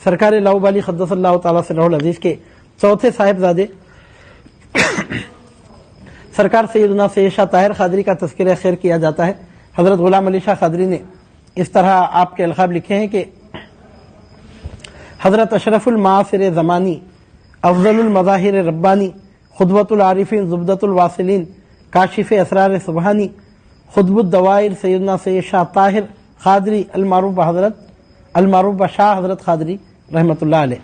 سرکار لاؤبالی قدس اللہ تعالیٰ سرہ العزیز کے چوتھے صاحبزادے سرکار سیدنا سید شاہ طاہر قادری کا تذکرہ خیر کیا جاتا ہے۔ حضرت غلام علی شاہ قادری نے اس طرح آپ کے القاب لکھے ہیں کہ حضرت اشرف المعاصر زمانی، افضل المظاہر ربانی، خطبۃ العارفین، زبدۃ الواصلین، کاشف اسرار سبحانی، خطب الدوائر سیدنا سید شاہ طاہر قادری المعروف شاہ حضرت قادری رحمۃ اللہ علیہ۔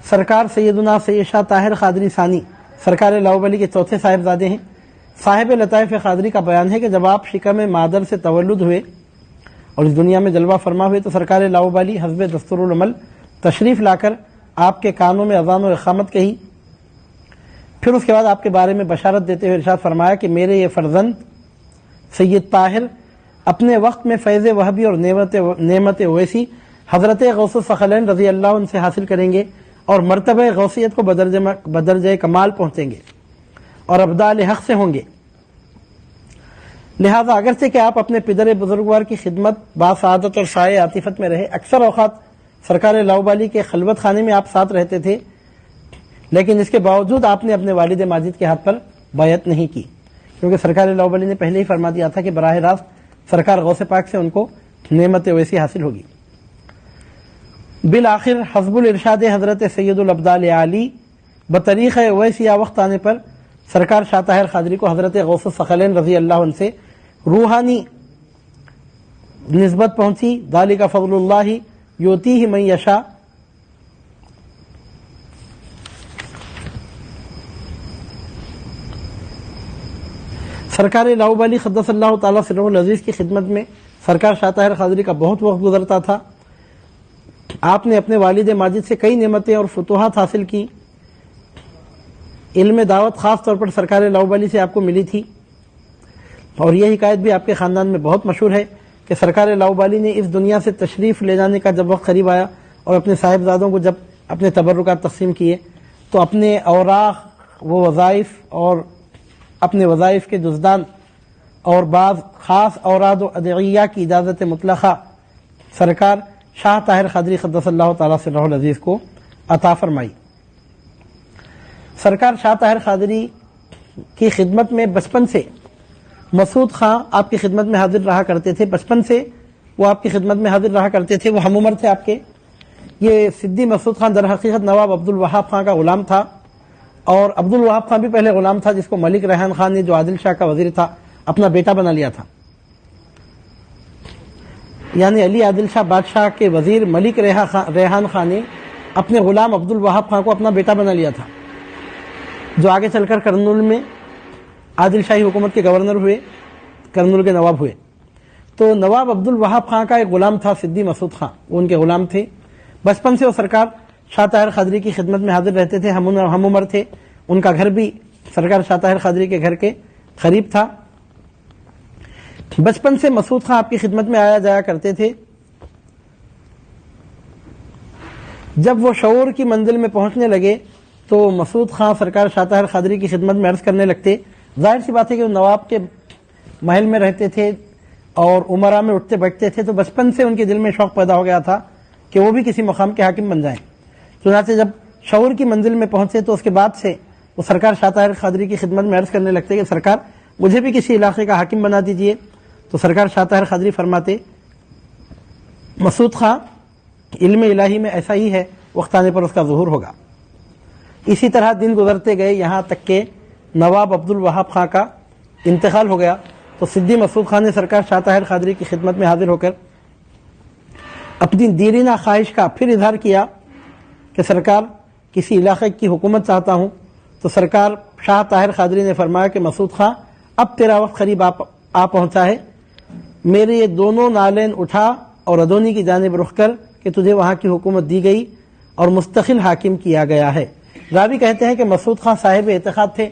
سرکار سیدنا سید شاہ طاہر قادری ثانی سرکار لاؤبالی کے چوتھے صاحبزادے ہیں۔ صاحب لطائف قادری کا بیان ہے کہ جب آپ شکم مادر سے تولد ہوئے اور اس دنیا میں جلوہ فرما ہوئے تو سرکار لاؤبالی حسب دستور العمل تشریف لا کر آپ کے کانوں میں اذان و اقامت کہی، پھر اس کے بعد آپ کے بارے میں بشارت دیتے ہوئے ارشاد فرمایا کہ میرے یہ فرزند سید طاہر اپنے وقت میں فیض وہبی اور نعمت اویسی حضرت غوث الثقلین رضی اللہ عنہ سے حاصل کریں گے اور مرتبہ غوثیت کو بدرجہ کمال پہنچیں گے اور ابدال حق سے ہوں گے۔ لہذا اگرچہ کہ آپ اپنے پدر بزرگوار کی خدمت باسعادت اور سائے عاطفت میں رہے، اکثر اوقات سرکار لاؤبالی کے خلوت خانے میں آپ ساتھ رہتے تھے، لیکن اس کے باوجود آپ نے اپنے والد ماجد کے ہاتھ پر بیعت نہیں کی، کیونکہ سرکار لاؤبالی نے پہلے ہی فرما دیا تھا کہ براہ راست سرکار غوث پاک سے ان کو نعمت ویسی حاصل ہوگی۔ بالآخر حزب الارشاد حضرت سید الابدال عالی بطریق اویسیہ وقت آنے پر سرکار شاہ طاہر قادری کو حضرت غوث الثقلین رضی اللہ عنہ سے روحانی نسبت پہنچی۔ ذالک فضل اللہ یؤتیہ من یشاء۔ سرکار لاؤبالی قدس اللہ تعالیٰ سرہ العزیز کی خدمت میں سرکار شاہ طاہر قادری کا بہت وقت گزرتا تھا۔ آپ نے اپنے والد ماجد سے کئی نعمتیں اور فتوحات حاصل کی۔ علم دعوت خاص طور پر سرکار لاؤبالی سے آپ کو ملی تھی، اور یہ حکایت بھی آپ کے خاندان میں بہت مشہور ہے کہ سرکار لاؤبالی نے اس دنیا سے تشریف لے جانے کا جب وقت قریب آیا اور اپنے صاحبزادوں کو جب اپنے تبرکات تقسیم کیے تو اپنے اوراق و وظائف اور اپنے وظائف کے جزدان اور بعض خاص اوراد و ادعیہ کی اجازت مطلقہ سرکار شاہ طاہر قادری قدس اللہ تعالیٰ سرہ العزیز کو عطا فرمائی۔ سرکار شاہ طاہر قادری کی خدمت میں بچپن سے مسعود خان آپ کی خدمت میں حاضر رہا کرتے تھے، بچپن سے وہ آپ کی خدمت میں حاضر رہا کرتے تھے، وہ ہم عمر تھے آپ کے۔ یہ سدی مسعود خان در حقیقت نواب عبد الوہاب خان کا غلام تھا، اور عبد الوہاب خان بھی پہلے غلام تھا، جس کو ملک ریحان خان نے جو عادل شاہ کا وزیر تھا اپنا بیٹا بنا لیا تھا۔ یعنی علی عادل شاہ بادشاہ کے وزیر ملک ریحان خان نے اپنے غلام عبد الوہاب خان کو اپنا بیٹا بنا لیا تھا، جو آگے چل کر کرنول میں عادل شاہی حکومت کے گورنر ہوئے، کرنول کے نواب ہوئے۔ تو نواب عبد الوہاب خان کا ایک غلام تھا سدی مسعود خان، وہ ان کے غلام تھے۔ بچپن سے وہ سرکار شاہ طاہر قادری کی خدمت میں حاضر رہتے تھے، ہم عمر تھے۔ ان کا گھر بھی سرکار شاہ طاہر قادری کے گھر کے قریب تھا۔ بچپن سے مسعود خان آپ کی خدمت میں آیا جایا کرتے تھے۔ جب وہ شعور کی منزل میں پہنچنے لگے تو مسعود خان سرکار شاہ طاہر قادری کی خدمت میں عرض کرنے لگتے۔ ظاہر سی بات ہے کہ وہ نواب کے محل میں رہتے تھے اور امراء میں اٹھتے بیٹھتے تھے، تو بچپن سے ان کے دل میں شوق پیدا ہو گیا تھا کہ وہ بھی کسی مقام کے حاکم بن جائیں۔ چنانچہ جب شعور کی منزل میں پہنچے تو اس کے بعد سے وہ سرکار شاہ طاہر قادری کی خدمت میں عرض کرنے لگتے کہ سرکار مجھے بھی کسی علاقے کا حاکم بنا دیجئے۔ تو سرکار شاہ طاہر قادری فرماتے مسعود خان علم الہی میں ایسا ہی ہے، وقت آنے پر اس کا ظہور ہوگا۔ اسی طرح دن گزرتے گئے، یہاں تک کہ نواب عبد الوہاب خان کا انتقال ہو گیا تو سدی مسعود خان نے سرکار شاہ طاہر قادری کی خدمت میں حاضر ہو کر اپنی دیرینہ خواہش کا پھر اظہار کیا کہ سرکار کسی علاقے کی حکومت چاہتا ہوں۔ تو سرکار شاہ طاہر قادری نے فرمایا کہ مسعود خان اب تیرا وقت قریب آ پہنچا ہے، میرے یہ دونوں نالین اٹھا اور ادونی کی جانب رخ کر کہ تجھے وہاں کی حکومت دی گئی اور مستقل حاکم کیا گیا ہے۔ راوی کہتے ہیں کہ مسعود خان صاحب اعتقاد تھے،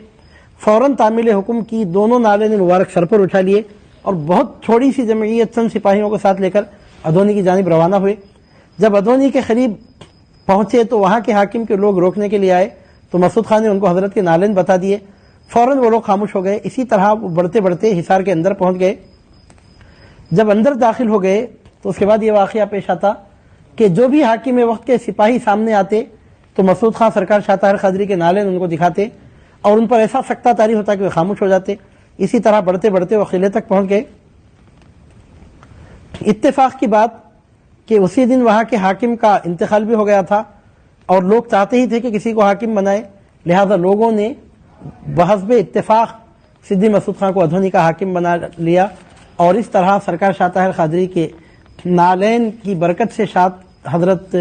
فوراً تعمیل حکم کی، دونوں نالین مبارک سر پر اٹھا لیے اور بہت تھوڑی سی جمعیت چند سپاہیوں کو ساتھ لے کر ادونی کی جانب روانہ ہوئے۔ جب ادونی کے قریب پہنچے تو وہاں کے حاکم کے لوگ روکنے کے لیے آئے تو مسعود خان نے ان کو حضرت کے نالین بتا دیے، فوراً وہ لوگ خاموش ہو گئے۔ اسی طرح وہ بڑھتے بڑھتے حصار کے اندر پہنچ گئے۔ جب اندر داخل ہو گئے تو اس کے بعد یہ واقعہ پیش آتا کہ جو بھی حاکم وقت کے سپاہی سامنے آتے تو مسعود خان سرکار شاہ طاہر قادری کے نالین ان کو دکھاتے اور ان پر ایسا سکتہ طاری ہوتا کہ وہ خاموش ہو جاتے. اسی طرح بڑھتے بڑھتے وہ قلعے تک پہنچ گئے. اتفاق کی بات کہ اسی دن وہاں کے حاکم کا انتقال بھی ہو گیا تھا اور لوگ چاہتے ہی تھے کہ کسی کو حاکم بنائے، لہذا لوگوں نے بحسب اتفاق سدی مسعود خان کو ادھونی کا حاکم بنا لیا. اور اس طرح سرکار شاہ طاہر قادری کے نالین کی برکت سے حضرت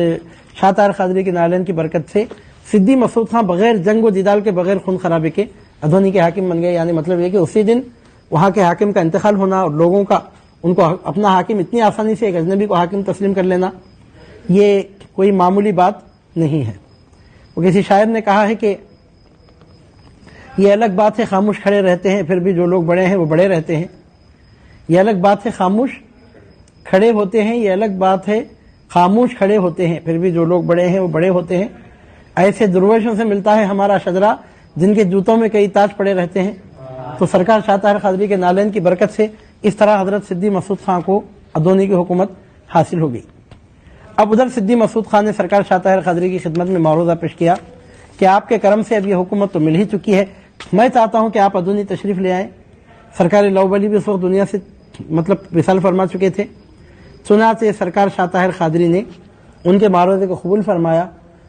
شاہ طاہر قادری کے نالین کی برکت سے سدی مسعود خان بغیر جنگ و جدال کے، بغیر خون خرابے کے ادھونی کے حاکم بن گئے. یعنی مطلب یہ کہ اسی دن وہاں کے حاکم کا انتقال ہونا اور لوگوں کا ان کو اپنا حاکم اتنی آسانی سے ایک اجنبی کو حاکم تسلیم کر لینا، یہ کوئی معمولی بات نہیں ہے. وہ کسی شاعر نے کہا ہے کہ یہ الگ بات ہے خاموش کھڑے رہتے ہیں پھر بھی جو لوگ بڑے ہیں وہ بڑے رہتے ہیں. یہ الگ بات ہے خاموش کھڑے ہوتے ہیں، یہ الگ بات ہے خاموش کھڑے ہوتے ہیں پھر بھی جو لوگ بڑے ہیں وہ بڑے ہوتے ہیں. ایسے درویشوں سے ملتا ہے ہمارا شجرا جن کے جوتوں میں کئی تاج پڑے رہتے ہیں. تو سرکار شاہ طاہر قادری کے نالین کی برکت سے اس طرح حضرت سدی مسعود خان کو ادھونی کی حکومت حاصل ہو گئی. اب ادھر سدی مسعود خان نے سرکار شاہ طاہر قادری کی خدمت میں معروضہ پیش کیا کہ آپ کے کرم سے اب یہ حکومت تو مل ہی چکی ہے، میں چاہتا ہوں کہ آپ ادھونی تشریف لے آئیں. سرکار لاؤبالی بھی اس وقت دنیا سے وصال فرما چکے تھے. چنانچہ سرکار شاہ طاہر قادری نے ان کے معروضے کو قبول فرمایا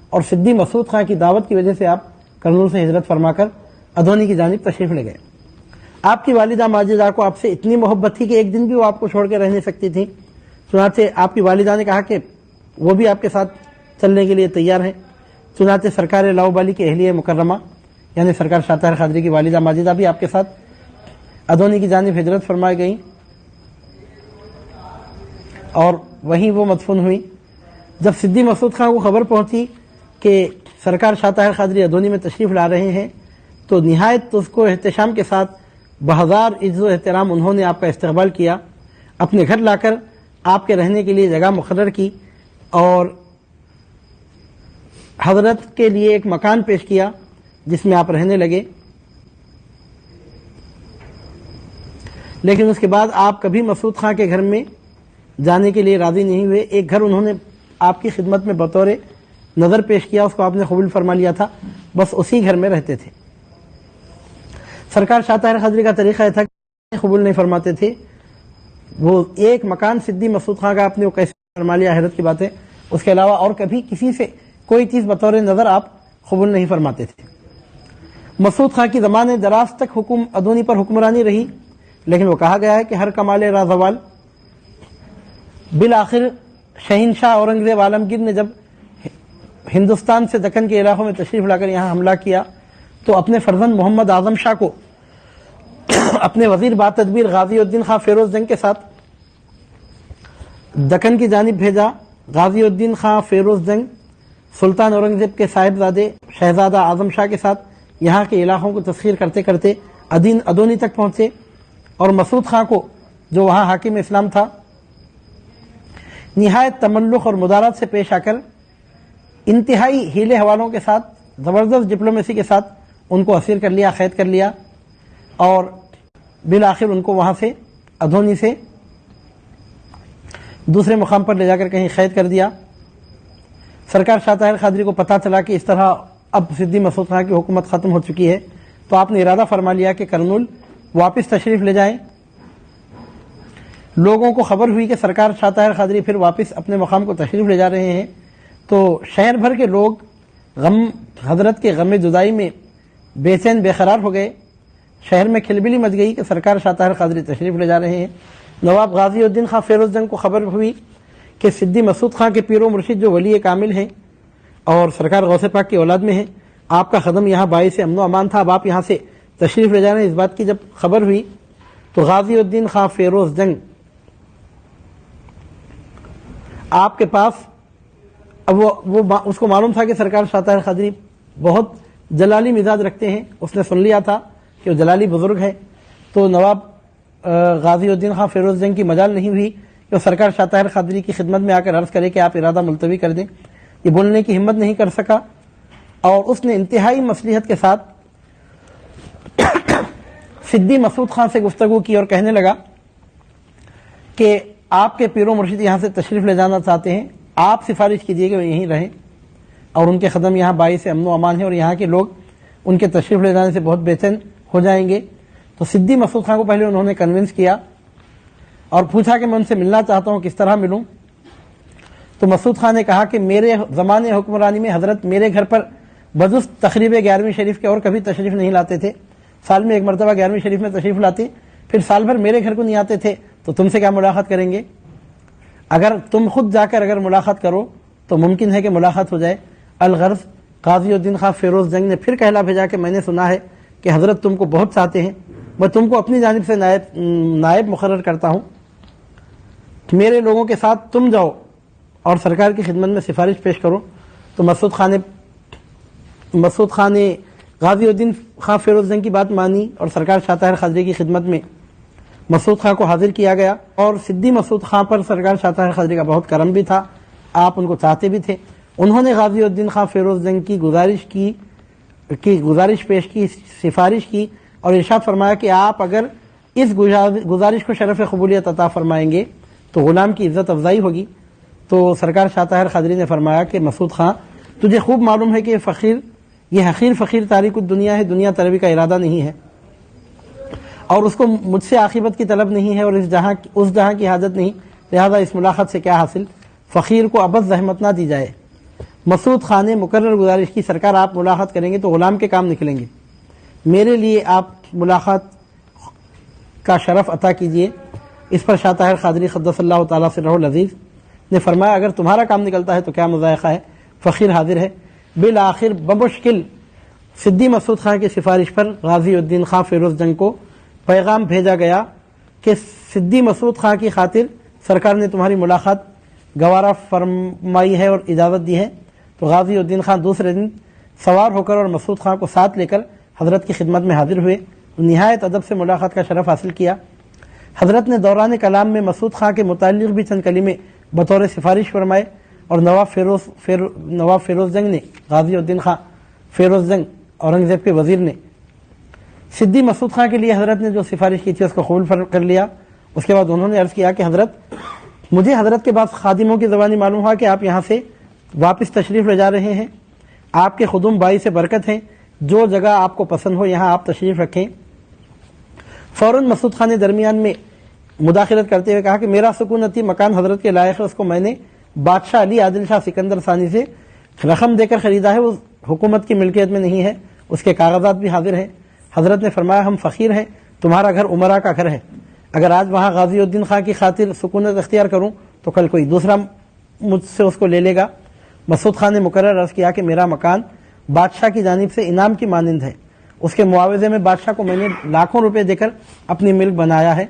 اور سدی مسعود خان کی دعوت کی وجہ سے آپ کرنول سے ہجرت فرما کر ادھونی کی جانب تشریف لے گئے. آپ کی والدہ ماجدہ کو آپ سے اتنی محبت تھی کہ ایک دن بھی وہ آپ کو چھوڑ کے رہ نہیں سکتی تھی. چنانچہ آپ کی والدہ نے کہا کہ وہ بھی آپ کے ساتھ چلنے کے لیے تیار ہیں. چنانچہ سرکار لاؤبالی کی اہلیہ مکرمہ یعنی سرکار شاہ طاہر قادری کی والدہ ماجدہ بھی آپ کے ساتھ ادھونی کی جانب ہجرت فرمائی گئیں اور وہیں وہ مدفون ہوئی. جب سدی مسعود خان کو خبر پہنچی کہ سرکار شاہ طاہر قادری ادھونی میں تشریف لا رہے ہیں تو نہایت اس کو احتشام کے ساتھ بہزار عزت و احترام انہوں نے آپ کا استقبال کیا، اپنے گھر لا کر آپ کے رہنے کے لیے جگہ مقرر کی اور حضرت کے لیے ایک مکان پیش کیا جس میں آپ رہنے لگے. لیکن اس کے بعد آپ کبھی مسعود خان کے گھر میں جانے کے لیے راضی نہیں ہوئے. ایک گھر انہوں نے آپ کی خدمت میں بطور نظر پیش کیا، اس کو آپ نے قبول فرما لیا تھا، بس اسی گھر میں رہتے تھے. سرکار شاہ طاہر قادری کا طریقہ یہ تھا کہ قبول نہیں فرماتے تھے. وہ ایک مکان سدی مسعود خان کا آپ نے وہ کیسے فرما لیا، حیرت کی بات ہے. اس کے علاوہ اور کبھی کسی سے کوئی چیز بطور نظر آپ قبول نہیں فرماتے تھے. مسعود خان کی زمانے دراز تک ادھونی پر حکمرانی رہی، لیکن وہ کہا گیا ہے کہ ہر کمال رازوال بالآخر شہنشاہ اورنگزیب عالمگیر نے جب ہندوستان سے دکن کے علاقوں میں تشریف لا کر یہاں حملہ کیا تو اپنے فرزند محمد اعظم شاہ کو اپنے وزیر با تدبیر غازی الدین خان فیروز جنگ کے ساتھ دکن کی جانب بھیجا. غازی الدین خان فیروز جنگ سلطان اورنگزیب کے صاحبزادے شہزادہ اعظم شاہ کے ساتھ یہاں کے علاقوں کو تسخیر کرتے کرتے ادھونی تک پہنچے اور مسعود خان کو جو وہاں حاکم اسلام تھا نہایت تملق اور مدارات سے پیش آ کر انتہائی ہیلے حوالوں کے ساتھ زبردست ڈپلومیسی کے ساتھ ان کو اسیر کر لیا، قید کر لیا اور بالآخر ان کو وہاں سے ادھونی سے دوسرے مقام پر لے جا کر کہیں قید کر دیا. سرکار شاہ طاہر قادری کو پتہ چلا کہ اس طرح اب سدی مسعود خان کی حکومت ختم ہو چکی ہے تو آپ نے ارادہ فرما لیا کہ کرنول واپس تشریف لے جائیں. لوگوں کو خبر ہوئی کہ سرکار شاہ طاہر قادری پھر واپس اپنے مقام کو تشریف لے جا رہے ہیں تو شہر بھر کے لوگ حضرت کے غم جدائی میں بے چین بے قرار ہو گئے. شہر میں کھلبلی مچ گئی کہ سرکار شاہ طاہر قادری تشریف لے جا رہے ہیں. نواب غازی الدین خان فیروز جنگ کو خبر ہوئی کہ سدی مسعود خان کے پیر و مرشد جو ولی کامل ہیں اور سرکار غوث پاک کی اولاد میں ہیں، آپ کا قدم یہاں باعث امن و امان تھا، اب آپ یہاں سے تشریف لے جا رہے ہیں. اس بات کی جب خبر ہوئی تو غازی الدین خان فیروز جنگ آپ کے پاس اب وہ اس کو معلوم تھا کہ سرکار شاہ طاہر قادری بہت جلالی مزاج رکھتے ہیں. اس نے سن لیا تھا کہ وہ جلالی بزرگ ہے تو نواب غازی الدین خان فیروز جنگ کی مجال نہیں ہوئی کہ وہ سرکار شاہ طاہر قادری کی خدمت میں آ کر عرض کرے کہ آپ ارادہ ملتوی کر دیں. یہ بولنے کی ہمت نہیں کر سکا اور اس نے انتہائی مصلحت کے ساتھ سدی مسعود خان سے گفتگو کی اور کہنے لگا کہ آپ کے پیر و مرشد یہاں سے تشریف لے جانا چاہتے ہیں، آپ سفارش کیجیے کہ وہ یہیں رہیں اور ان کے قدم یہاں باعث امن و امان ہے اور یہاں کے لوگ ان کے تشریف لے جانے سے بہت بے چین ہو جائیں گے۔ تو صدی مسعود خان کو پہلے انہوں نے کنونس کیا اور پوچھا کہ میں ان سے ملنا چاہتا ہوں، کس طرح ملوں؟ تو مسعود خان نے کہا کہ میرے زمانے حکمرانی میں حضرت میرے گھر پر بجز تقریب 11ویں شریف کے اور کبھی تشریف نہیں لاتے تھے، سال میں ایک مرتبہ 11ویں شریف میں تشریف لاتے، پھر سال بھر میرے گھر کو نہیں آتے تھے، تو تم سے کیا ملاقات کریں گے؟ اگر تم خود جا کر اگر ملاقات کرو تو ممکن ہے کہ ملاقات ہو جائے۔ الغرض غازی الدین خان فیروز جنگ نے پھر کہلا بھیجا کہ میں نے سنا ہے کہ حضرت تم کو بہت چاہتے ہیں، میں تم کو اپنی جانب سے نائب مقرر کرتا ہوں، میرے لوگوں کے ساتھ تم جاؤ اور سرکار کی خدمت میں سفارش پیش کرو۔ تو مسعود خان نے غازی الدین خان فیروز جنگ کی بات مانی اور سرکار شاہ طاہر قادری کی خدمت میں مسعود خان کو حاضر کیا گیا، اور صدی مسعود خان پر سرکار شاہ طاہر قادری کا بہت کرم بھی تھا، آپ ان کو چاہتے بھی تھے۔ انہوں نے غازی الدین خان فیروز جنگ کی گزارش پیش کی، سفارش کی اور ارشاد فرمایا کہ آپ اگر اس گزارش کو شرف قبولیت عطا فرمائیں گے تو غلام کی عزت افزائی ہوگی۔ تو سرکار شاہ طاہر قادری نے فرمایا کہ مسعود خان، تجھے خوب معلوم ہے کہ یہ حقیر فقیر تاریک الدنیا ہے، دنیا طلبی کا ارادہ نہیں ہے اور اس کو مجھ سے عاقبت کی طلب نہیں ہے اور اس جہاں کی حاجت نہیں، لہذا اس ملاقات سے کیا حاصل؟ فقیر کو ابد زحمت نہ دی جائے۔ مسعود خان نے مقرر گزارش کی، سرکار آپ ملاقات کریں گے تو غلام کے کام نکلیں گے، میرے لیے آپ ملاقات کا شرف عطا کیجیے۔ اس پر شاہ طاہر قادری قدس اللہ تعالیٰ سرہ العزیز نے فرمایا اگر تمہارا کام نکلتا ہے تو کیا مذائقہ ہے، فقیر حاضر ہے۔ بالآخر بمشکل صدی مسعود خان کی سفارش پر غازی الدین خان فیروز جنگ کو پیغام بھیجا گیا کہ صدی مسعود خان کی خاطر سرکار نے تمہاری ملاقات گوارا فرمائی ہے اور اجازت دی ہے۔ تو غازی الدین خان دوسرے دن سوار ہو کر اور مسعود خان کو ساتھ لے کر حضرت کی خدمت میں حاضر ہوئے، نہایت ادب سے ملاقات کا شرف حاصل کیا۔ حضرت نے دوران کلام میں مسعود خان کے متعلق بھی چند کلمے بطور سفارش فرمائے اور نواب فیروز جنگ نے غازی الدین خان فیروز جنگ اورنگزیب کے وزیر نے صدی مسعود خان کے لیے حضرت نے جو سفارش کی تھی اس کو قبول کر لیا۔ اس کے بعد انہوں نے عرض کیا کہ حضرت، مجھے حضرت کے بعد خادموں کی زبانی معلوم ہوا کہ آپ یہاں سے واپس تشریف لے جا رہے ہیں، آپ کے خدم باعث برکت ہیں، جو جگہ آپ کو پسند ہو یہاں آپ تشریف رکھیں۔ فوراً مسعود خان نے درمیان میں مداخلت کرتے ہوئے کہا کہ میرا سکونتی مکان حضرت کے لائق ہے، اس کو میں نے بادشاہ علی عادل شاہ سکندر ثانی سے رقم دے کر خریدا ہے، وہ حکومت کی ملکیت میں نہیں ہے، اس کے کاغذات بھی حاضر ہیں۔ حضرت نے فرمایا ہم فقیر ہیں، تمہارا گھر عمرہ کا گھر ہے، اگر آج وہاں غازی الدین خان کی خاطر سکونت اختیار کروں تو کل کوئی دوسرا مجھ سے اس کو لے لے گا۔ مسعود خان نے مقرر عرض کیا کہ میرا مکان بادشاہ کی جانب سے انعام کی مانند ہے، اس کے معاوضے میں بادشاہ کو میں نے لاکھوں روپے دے کر اپنی ملک بنایا ہے،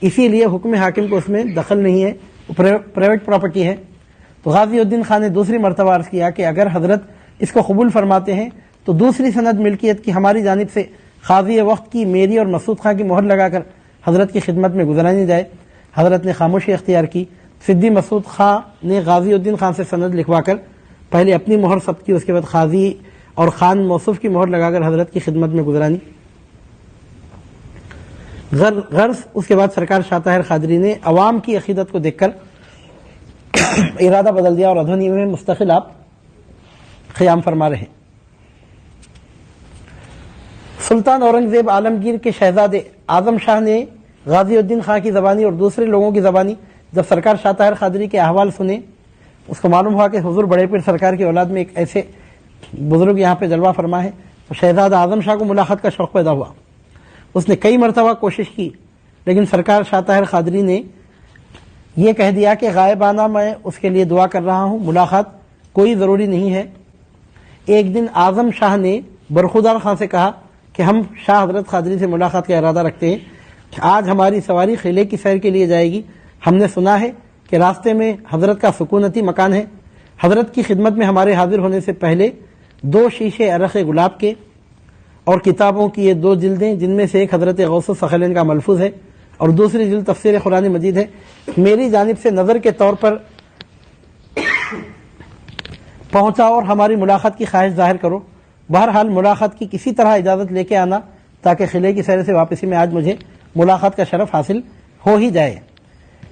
اسی لیے حکم حاکم کو اس میں دخل نہیں ہے، پرائیویٹ پراپرٹی ہے۔ تو غازی الدین خان نے دوسری مرتبہ عرض کیا کہ اگر حضرت اس کو قبول فرماتے ہیں تو دوسری سند ملکیت کی ہماری جانب سے قاضی وقت کی میری اور مسعود خان کی مہر لگا کر حضرت کی خدمت میں گزرانی جائے۔ حضرت نے خاموشی اختیار کی۔ صدی مسعود خان نے غازی الدین خان سے سند لکھوا کر پہلے اپنی مہر ثبت کی، اس کے بعد قاضی اور خان موصوف کی مہر لگا کر حضرت کی خدمت میں گزرانی۔ غرض اس کے بعد سرکار شاہ طاہر قادری نے عوام کی عقیدت کو دیکھ کر ارادہ بدل دیا اور ادھونی میں مستقل آپ قیام فرما رہے۔ سلطان اورنگزیب عالمگیر کے شہزادے اعظم شاہ نے غازی الدین خان کی زبانی اور دوسرے لوگوں کی زبانی جب سرکار شاہ طاہر قادری کے احوال سنے، اس کو معلوم ہوا کہ حضور بڑے پیر سرکار کی اولاد میں ایک ایسے بزرگ یہاں پہ جلوہ فرما ہے، تو شہزادہ اعظم شاہ کو ملاقات کا شوق پیدا ہوا۔ اس نے کئی مرتبہ کوشش کی لیکن سرکار شاہ طاہر قادری نے یہ کہہ دیا کہ غائبانہ میں اس کے لیے دعا کر رہا ہوں، ملاقات کوئی ضروری نہیں ہے۔ ایک دن اعظم شاہ نے برخودار خان سے کہا کہ ہم شاہ حضرت قادری سے ملاقات کا ارادہ رکھتے ہیں، آج ہماری سواری قلعے کی سیر کے لیے جائے گی، ہم نے سنا ہے کہ راستے میں حضرت کا سکونتی مکان ہے، حضرت کی خدمت میں ہمارے حاضر ہونے سے پہلے 2 شیشے عرق گلاب کے اور کتابوں کی یہ 2 جلدیں، جن میں سے ایک حضرت غوث الثقلین کا ملفوظ ہے اور دوسری جلد تفسیر قرآن مجید ہے، میری جانب سے نظر کے طور پر پہنچاؤ اور ہماری ملاقات کی خواہش ظاہر کرو۔ بہرحال ملاقات کی کسی طرح اجازت لے کے آنا تاکہ قلعے کی سیر سے واپسی میں آج مجھے ملاقات کا شرف حاصل ہو ہی جائے۔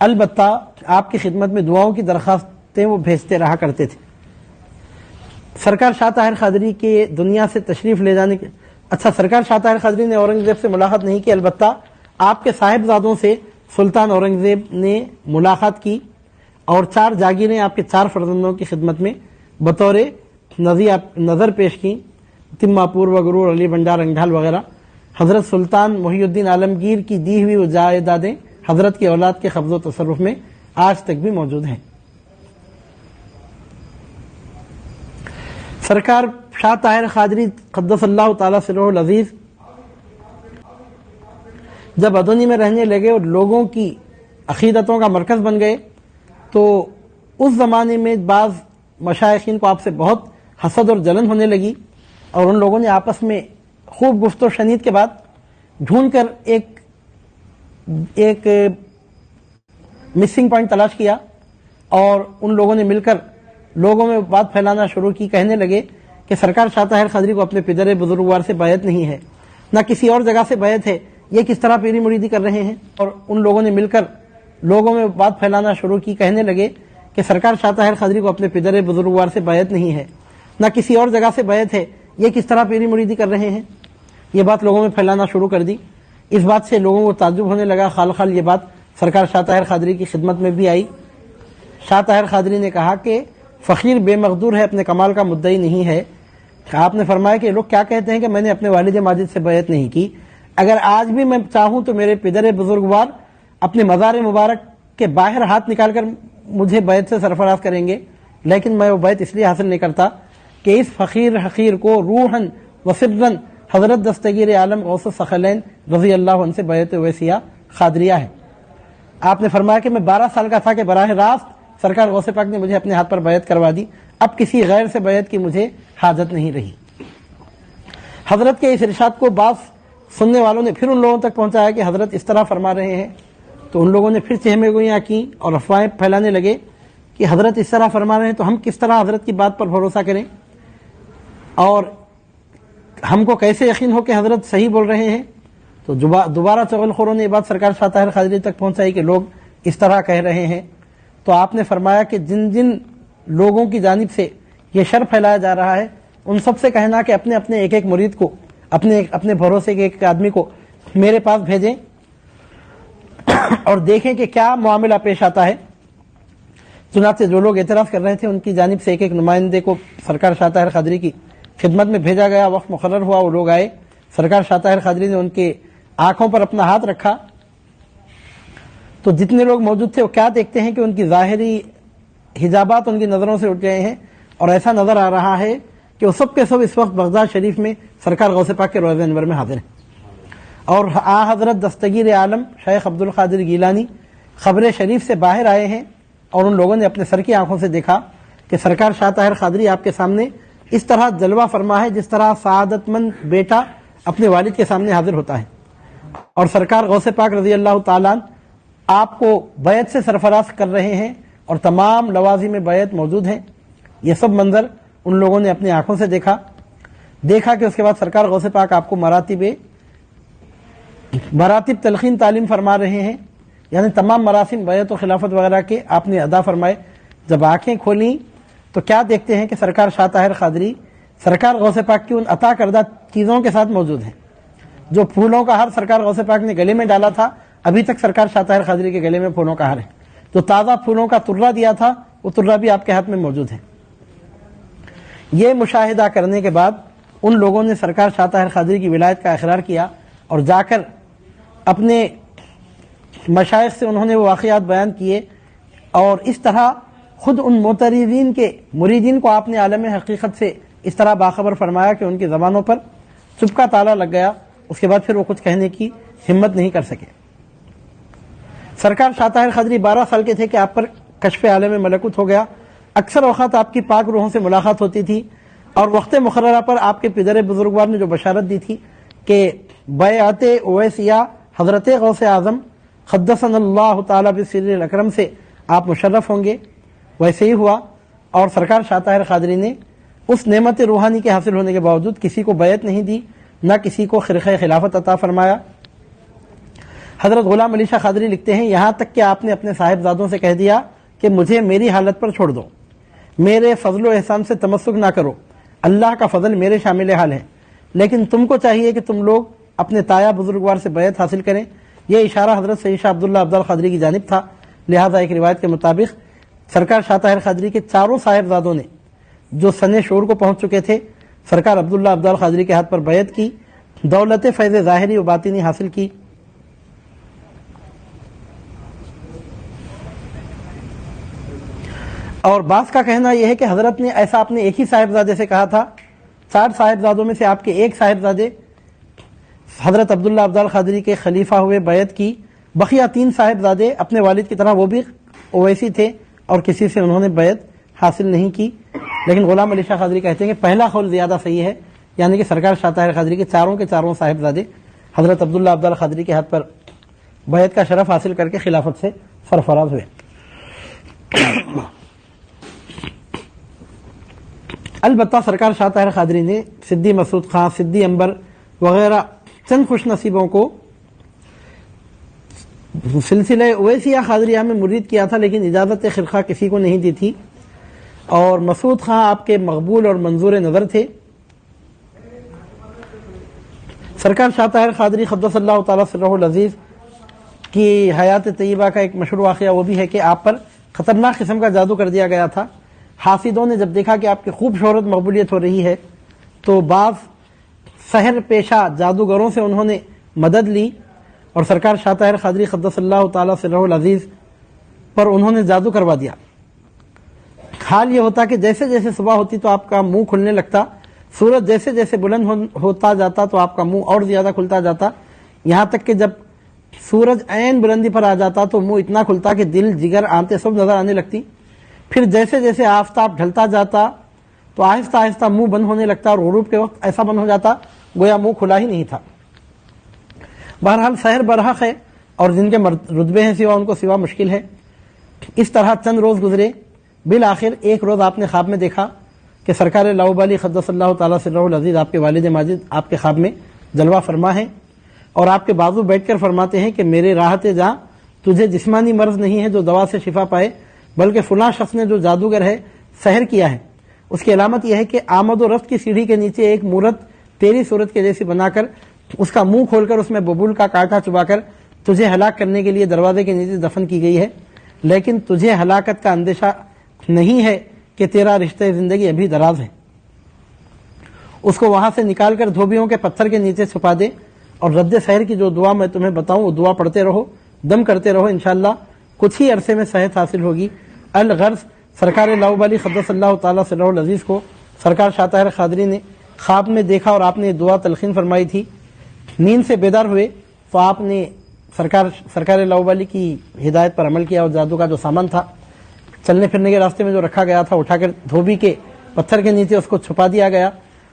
البتہ آپ کی خدمت میں دعاؤں کی درخواستیں وہ بھیجتے رہا کرتے تھے۔ سرکار شاہ طاہر قادری کے دنیا سے تشریف لے جانے کے سرکار شاہ طاہر قادری نے اورنگزیب سے ملاقات نہیں کی، البتہ آپ کے صاحبزادوں سے سلطان اورنگزیب نے ملاقات کی اور 4 جاگیریں آپ کے 4 فرزندوں کی خدمت میں بطور نظر پیش کی، تمہ پور و غرور، علی بنڈار، انگھال وغیرہ۔ حضرت سلطان محی الدین عالمگیر کی دی ہوئی وہ جائیدادیں حضرت کی اولاد کے قبض و تصرف میں آج تک بھی موجود ہیں۔ سرکار شاہ طاہر قادری قدس اللہ تعالی سرہ العزیز جب ادونی میں رہنے لگے اور لوگوں کی عقیدتوں کا مرکز بن گئے تو اس زمانے میں بعض مشائخین کو آپ سے بہت حسد اور جلن ہونے لگی، اور ان لوگوں نے آپس میں خوب گفت و شنید کے بعد ڈھونڈ کر ایک مسنگ پوائنٹ تلاش کیا، اور ان لوگوں نے مل کر لوگوں میں بات پھیلانا شروع کی۔ کہنے لگے کہ سرکار شاہ طاہر قادری کو اپنے پدر بزرگوار سے بیعت نہیں ہے، نہ کسی اور جگہ سے بیعت ہے، یہ کس طرح پیری مریدی کر رہے ہیں؟ اور ان لوگوں نے مل کر لوگوں میں بات پھیلانا شروع کی۔ کہنے لگے کہ سرکار شاہ طاہر قادری کو اپنے پدر بزرگوار سے بیعت نہیں ہے، نہ کسی اور جگہ سے بیعت ہے، یہ کس طرح پیری مریدی کر رہے ہیں؟ یہ بات لوگوں میں پھیلانا شروع کر دی۔ اس بات سے لوگوں کو تعجب ہونے لگا۔ خال خال یہ بات سرکار شاہ طاہر قادری کی خدمت میں بھی آئی۔ شاہ طاہر قادری نے کہا کہ فقیر بے مقدور ہے، اپنے کمال کا مدعی نہیں ہے۔ آپ نے فرمایا کہ لوگ کیا کہتے ہیں کہ میں نے اپنے والد ماجد سے بیعت نہیں کی، اگر آج بھی میں چاہوں تو میرے پدر بزرگوار اپنے مزار مبارک کے باہر ہاتھ نکال کر مجھے بیعت سے سرفراز کریں گے، لیکن میں وہ بیعت اس لیے حاصل نہیں کرتا کہ اس فقیر حقیر کو روحاً و سرًا حضرت دستگیر عالم غوث الثقلین رضی اللہ عنہ سے بیعت ویسیہ قادریہ ہے۔ آپ نے فرمایا کہ میں 12 سال کا تھا کہ براہ راست سرکار غوث پاک نے مجھے اپنے ہاتھ پر بیعت کروا دی، اب کسی غیر سے بیعت کی مجھے حاجت نہیں رہی۔ حضرت کے اس ارشاد کو بعض سننے والوں نے پھر ان لوگوں تک پہنچایا کہ حضرت اس طرح فرما رہے ہیں، تو ان لوگوں نے پھر چہمے گوئیاں کی اور افواہیں پھیلانے لگے کہ حضرت اس طرح فرما رہے ہیں تو ہم کس طرح حضرت کی بات پر بھروسہ کریں، اور ہم کو کیسے یقین ہو کہ حضرت صحیح بول رہے ہیں؟ تو دوبارہ چغل خوروں نے یہ بات سرکار شاہ طاہر قادری تک پہنچائی کہ لوگ اس طرح کہہ رہے ہیں۔ تو آپ نے فرمایا کہ جن جن لوگوں کی جانب سے یہ شر پھیلایا جا رہا ہے ان سب سے کہنا کہ اپنے اپنے ایک مرید کو، اپنے بھروسے کے ایک آدمی کو میرے پاس بھیجیں اور دیکھیں کہ کیا معاملہ پیش آتا ہے۔ چنانچہ جو لوگ اعتراض کر رہے تھے ان کی جانب سے ایک نمائندے کو سرکار شاہ طاہر قادری کی خدمت میں بھیجا گیا۔ وقت مقرر ہوا، وہ لوگ آئے، سرکار شاہ طاہر قادری نے ان کے آنکھوں پر اپنا ہاتھ رکھا تو جتنے لوگ موجود تھے وہ کیا دیکھتے ہیں کہ ان کی ظاہری حجابات ان کی نظروں سے اٹھ گئے ہیں، اور ایسا نظر آ رہا ہے کہ وہ سب کے سب اس وقت بغداد شریف میں سرکار غوث پاک کے روضہ انور میں حاضر ہیں، اور حضرت دستگیر عالم شیخ عبد القادر گیلانی قبر شریف سے باہر آئے ہیں، اور ان لوگوں نے اپنے سر کی آنکھوں سے دیکھا کہ سرکار شاہ طاہر قادری آپ کے سامنے اس طرح جلوہ فرما ہے جس طرح سعادت مند بیٹا اپنے والد کے سامنے حاضر ہوتا ہے، اور سرکار غوث پاک رضی اللہ تعالیٰ عنہ آپ کو بیعت سے سرفراز کر رہے ہیں، اور تمام لوازم بیعت موجود ہیں۔ یہ سب منظر ان لوگوں نے اپنی آنکھوں سے دیکھا کہ اس کے بعد سرکار غوث پاک آپ کو مراتب تلقین تعلیم فرما رہے ہیں، یعنی تمام مراسم بیعت و خلافت وغیرہ کے آپ نے ادا فرمائے۔ جب آنکھیں کھولیں تو کیا دیکھتے ہیں کہ سرکار شاہ طاہر قادری سرکار غوث پاک کی ان عطا کردہ چیزوں کے ساتھ موجود ہیں۔ جو پھولوں کا ہار سرکار غوث پاک نے گلے میں ڈالا تھا، ابھی تک سرکار شاہ طاہر قادری کے گلے میں پھولوں کا ہار ہے۔ جو تازہ پھولوں کا ترہ دیا تھا وہ ترہ بھی آپ کے ہاتھ میں موجود ہے۔ یہ مشاہدہ کرنے کے بعد ان لوگوں نے سرکار شاہ طاہر قادری کی ولایت کا اقرار کیا، اور جا کر اپنے مشائخ سے انہوں نے وہ واقعات بیان کیے، اور اس طرح خود ان معترضین کے مریدین کو آپ نے عالم حقیقت سے اس طرح باخبر فرمایا کہ ان کی زبانوں پر چپ کا تالا لگ گیا۔ اس کے بعد پھر وہ کچھ کہنے کی ہمت نہیں کر سکے۔ سرکار شاہ طاہر قادری 12 سال کے تھے کہ آپ پر کشف عالم ملکوت ہو گیا۔ اکثر اوقات آپ کی پاک روحوں سے ملاقات ہوتی تھی، اور وقت مقررہ پر آپ کے پدر بزرگوار نے جو بشارت دی تھی کہ بیعت اویسیہ حضرت غوث اعظم قدسنا اللہ تعالیٰ بسر الاکرم سے آپ مشرف ہوں گے، ویسے ہی ہوا، اور سرکار شاہ طاہر قادری نے اس نعمت روحانی کے حاصل ہونے کے باوجود کسی کو بیعت نہیں دی، نہ کسی کو خرقہ خلافت عطا فرمایا۔ حضرت غلام علی شاہ قادری لکھتے ہیں یہاں تک کہ آپ نے اپنے صاحبزادوں سے کہہ دیا کہ مجھے میری حالت پر چھوڑ دو، میرے فضل و احسان سے تمسک نہ کرو، اللہ کا فضل میرے شامل حال ہے، لیکن تم کو چاہیے کہ تم لوگ اپنے تایا بزرگوار سے بیعت حاصل کریں۔ یہ اشارہ حضرت سید شاہ عبداللہ ابدال قادری کی جانب تھا، لہذا ایک روایت کے مطابق سرکار شاہ طاہر قادری کے چاروں صاحبزادوں نے جو سن شعور کو پہنچ چکے تھے سرکار عبداللہ ابدال قادری کے ہاتھ پر بیعت کی، دولت فیض ظاہری و باطنی حاصل کی۔ اور بعض کا کہنا یہ ہے کہ حضرت نے ایسا اپنے ایک ہی صاحبزادے سے کہا تھا، 60 صاحبزادوں میں سے آپ کے ایک صاحبزادے حضرت عبداللہ ابدال قادری کے خلیفہ ہوئے، بیعت کی، بقیہ 3 صاحبزادے اپنے والد کی طرح وہ بھی اویسی تھے اور کسی سے انہوں نے بیعت حاصل نہیں کی۔ لیکن غلام علی شاہ قادری کہتے ہیں کہ پہلا قول زیادہ صحیح ہے، یعنی کہ سرکار شاہ طاہر قادری کے چاروں صاحبزادے حضرت عبداللہ ابدال قادری کے ہاتھ پر بیعت کا شرف حاصل کر کے خلافت سے سرفراز ہوئے۔ البتہ سرکار شاہ طاہر قادری نے سدی مسعود خان، سدی انبر وغیرہ چند خوش نصیبوں کو سلسلہ اویسیہ قادریہ میں مرید کیا تھا، لیکن اجازت خرقہ کسی کو نہیں دی تھی، اور مسعود خان آپ کے مقبول اور منظور نظر تھے۔ سرکار شاہ طاہر قادری قدس اللہ تعالیٰ سرہ العزیز کی حیات طیبہ کا ایک مشہور واقعہ وہ بھی ہے کہ آپ پر خطرناک قسم کا جادو کر دیا گیا تھا۔ حاسدوں نے جب دیکھا کہ آپ کی خوب شہرت مقبولیت ہو رہی ہے تو بعض سحر پیشہ جادوگروں سے انہوں نے مدد لی اور سرکار شاہ طاہر قادری قدس اللہ تعالیٰ سرہ العزیز پر انہوں نے جادو کروا دیا۔ حال یہ ہوتا کہ جیسے جیسے صبح ہوتی تو آپ کا منہ کھلنے لگتا، سورج جیسے جیسے بلند ہوتا جاتا تو آپ کا منہ اور زیادہ کھلتا جاتا، یہاں تک کہ جب سورج عین بلندی پر آ جاتا تو منہ اتنا کھلتا کہ دل، جگر، آنتیں سب نظر آنے لگتی۔ پھر جیسے جیسے آفتاب ڈھلتا جاتا تو آہستہ آہستہ منہ بند ہونے لگتا اور غروب کے وقت ایسا بند ہو جاتا گویا منہ کھلا ہی نہیں تھا۔ بہرحال سحر برحق ہے اور جن کے رتبے ہیں سوا ان کو سوا مشکل ہے۔ اس طرح چند روز گزرے، بالآخر ایک روز آپ نے خواب میں دیکھا کہ سرکار لاؤبالی قدس اللہ تعالیٰ سرہ العزیز آپ کے والد ماجد آپ کے خواب میں جلوہ فرما ہے اور آپ کے بازو بیٹھ کر فرماتے ہیں کہ میرے راحت جاں، تجھے جسمانی مرض نہیں ہے جو دوا سے شفا پائے، بلکہ فلاں شخص نے جو جادوگر ہے سحر کیا ہے، اس کی علامت یہ ہے کہ آمد و رفت کی سیڑھی کے نیچے ایک مورت تیری صورت کے جیسی بنا کر اس کا منہ کھول کر اس میں ببول کا کانٹا چبا کر تجھے ہلاک کرنے کے لیے دروازے کے نیچے دفن کی گئی ہے، لیکن تجھے ہلاکت کا اندیشہ نہیں ہے کہ تیرا رشتہ زندگی ابھی دراز ہے۔ اس کو وہاں سے نکال کر دھوبیوں کے پتھر کے نیچے چھپا دے اور رد سحر کی جو دعا میں تمہیں بتاؤں وہ دعا پڑھتے رہو، دم کرتے رہو، انشاءاللہ کچھ ہی عرصے میں صحت حاصل ہوگی۔ الغرض سرکار لاؤبالی قدس اللہ تعالیٰ سرہ العزیز کو سرکار شاہ طاہر قادری نے خواب میں دیکھا اور آپ نے دعا تلقین فرمائی تھی۔ نیند سے بیدار ہوئے تو آپ نے سرکار لاؤبالی کی ہدایت پر عمل کیا اور جادو کا جو سامان تھا چلنے پھرنے کے راستے میں جو رکھا گیا تھا اٹھا کر دھوبی کے پتھر کے نیچے اس کو چھپا دیا گیا،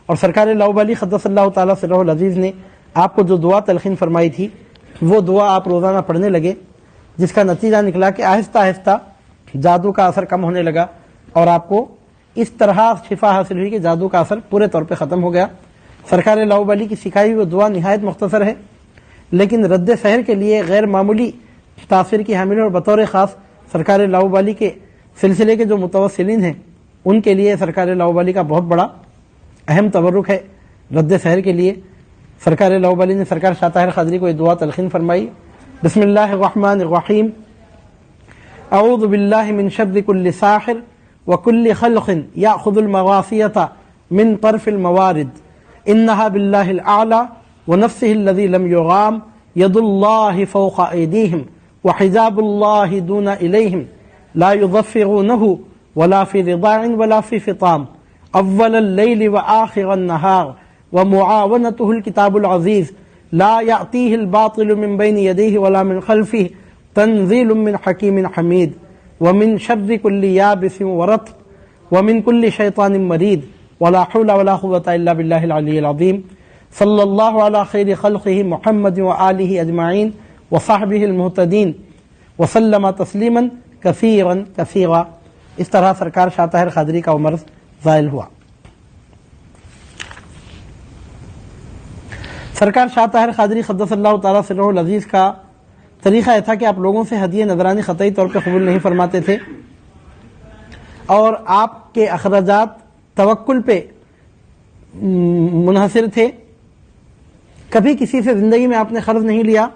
اور سرکار لاؤبالی قدس اللہ تعالیٰ سرہ العزیز نے آپ کو جو دعا تلقین فرمائی تھی وہ دعا آپ روزانہ پڑھنے لگے، جس کا نتیجہ نکلا کہ آہستہ آہستہ جادو کا اثر کم ہونے لگا اور آپ کو اس طرح شفا حاصل ہوئی کہ جادو کا اثر پورے طور پہ ختم ہو گیا۔ سرکار لاؤبالی کی سکھائی ہوئی دعا نہایت مختصر ہے، لیکن رد سحر کے لیے غیر معمولی تاثیر کی حامل ہے، اور بطور خاص سرکار لاؤبالی کے سلسلے کے جو متوسلین ہیں ان کے لیے سرکار لاؤبالی کا بہت بڑا اہم تبرک ہے رد سحر کے لیے۔ سرکار لاؤبالی نے سرکار شاہ طاہر قادری کو یہ دعا تلقین فرمائی، بسم اللہ الرحمن الرحیم، اعوذ باللہ من شر کل ساحر وکل خلق یاخذ المغاثیۃ من طرف الموارد، انہا باللہ الاعلی ونفسہ الذی لم یغام، ید اللہ فوق ایدیہم وحجاب اللہ دون الیہم، لا یظفرونہ ولا فی رضاع ولا فی فطام، اول اللیل وآخر النہار، ومعاونتہ الکتاب العزیز، لا یأتیہ الباطل من بین یدیہ ولا من خلفہ، تنزیل من حکیم حمید، ومن شر کل یابس ورطب، ومن کل شیطان مرید، ولا حول ولا قوة الا باللہ العلی العظیم، صلی اللہ علی خیر خلقہ محمد وآلہ اجمعین وصحبہ المہتدین وسلم تسلیما کثیرا کثیرا۔ اس طرح سرکار شاہ طاہر قادری کا مرض زائل ہوا۔ سرکار شاہ طاہر قادری قدس اللہ تعالیٰ سرہ العزیز کا طریقہ یہ تھا کہ آپ لوگوں سے ہدیے نذرانی قطعی طور پہ قبول نہیں فرماتے تھے، اور آپ کے اخراجات توکل پہ منحصر تھے، کبھی کسی سے زندگی میں آپ نے قرض نہیں لیا،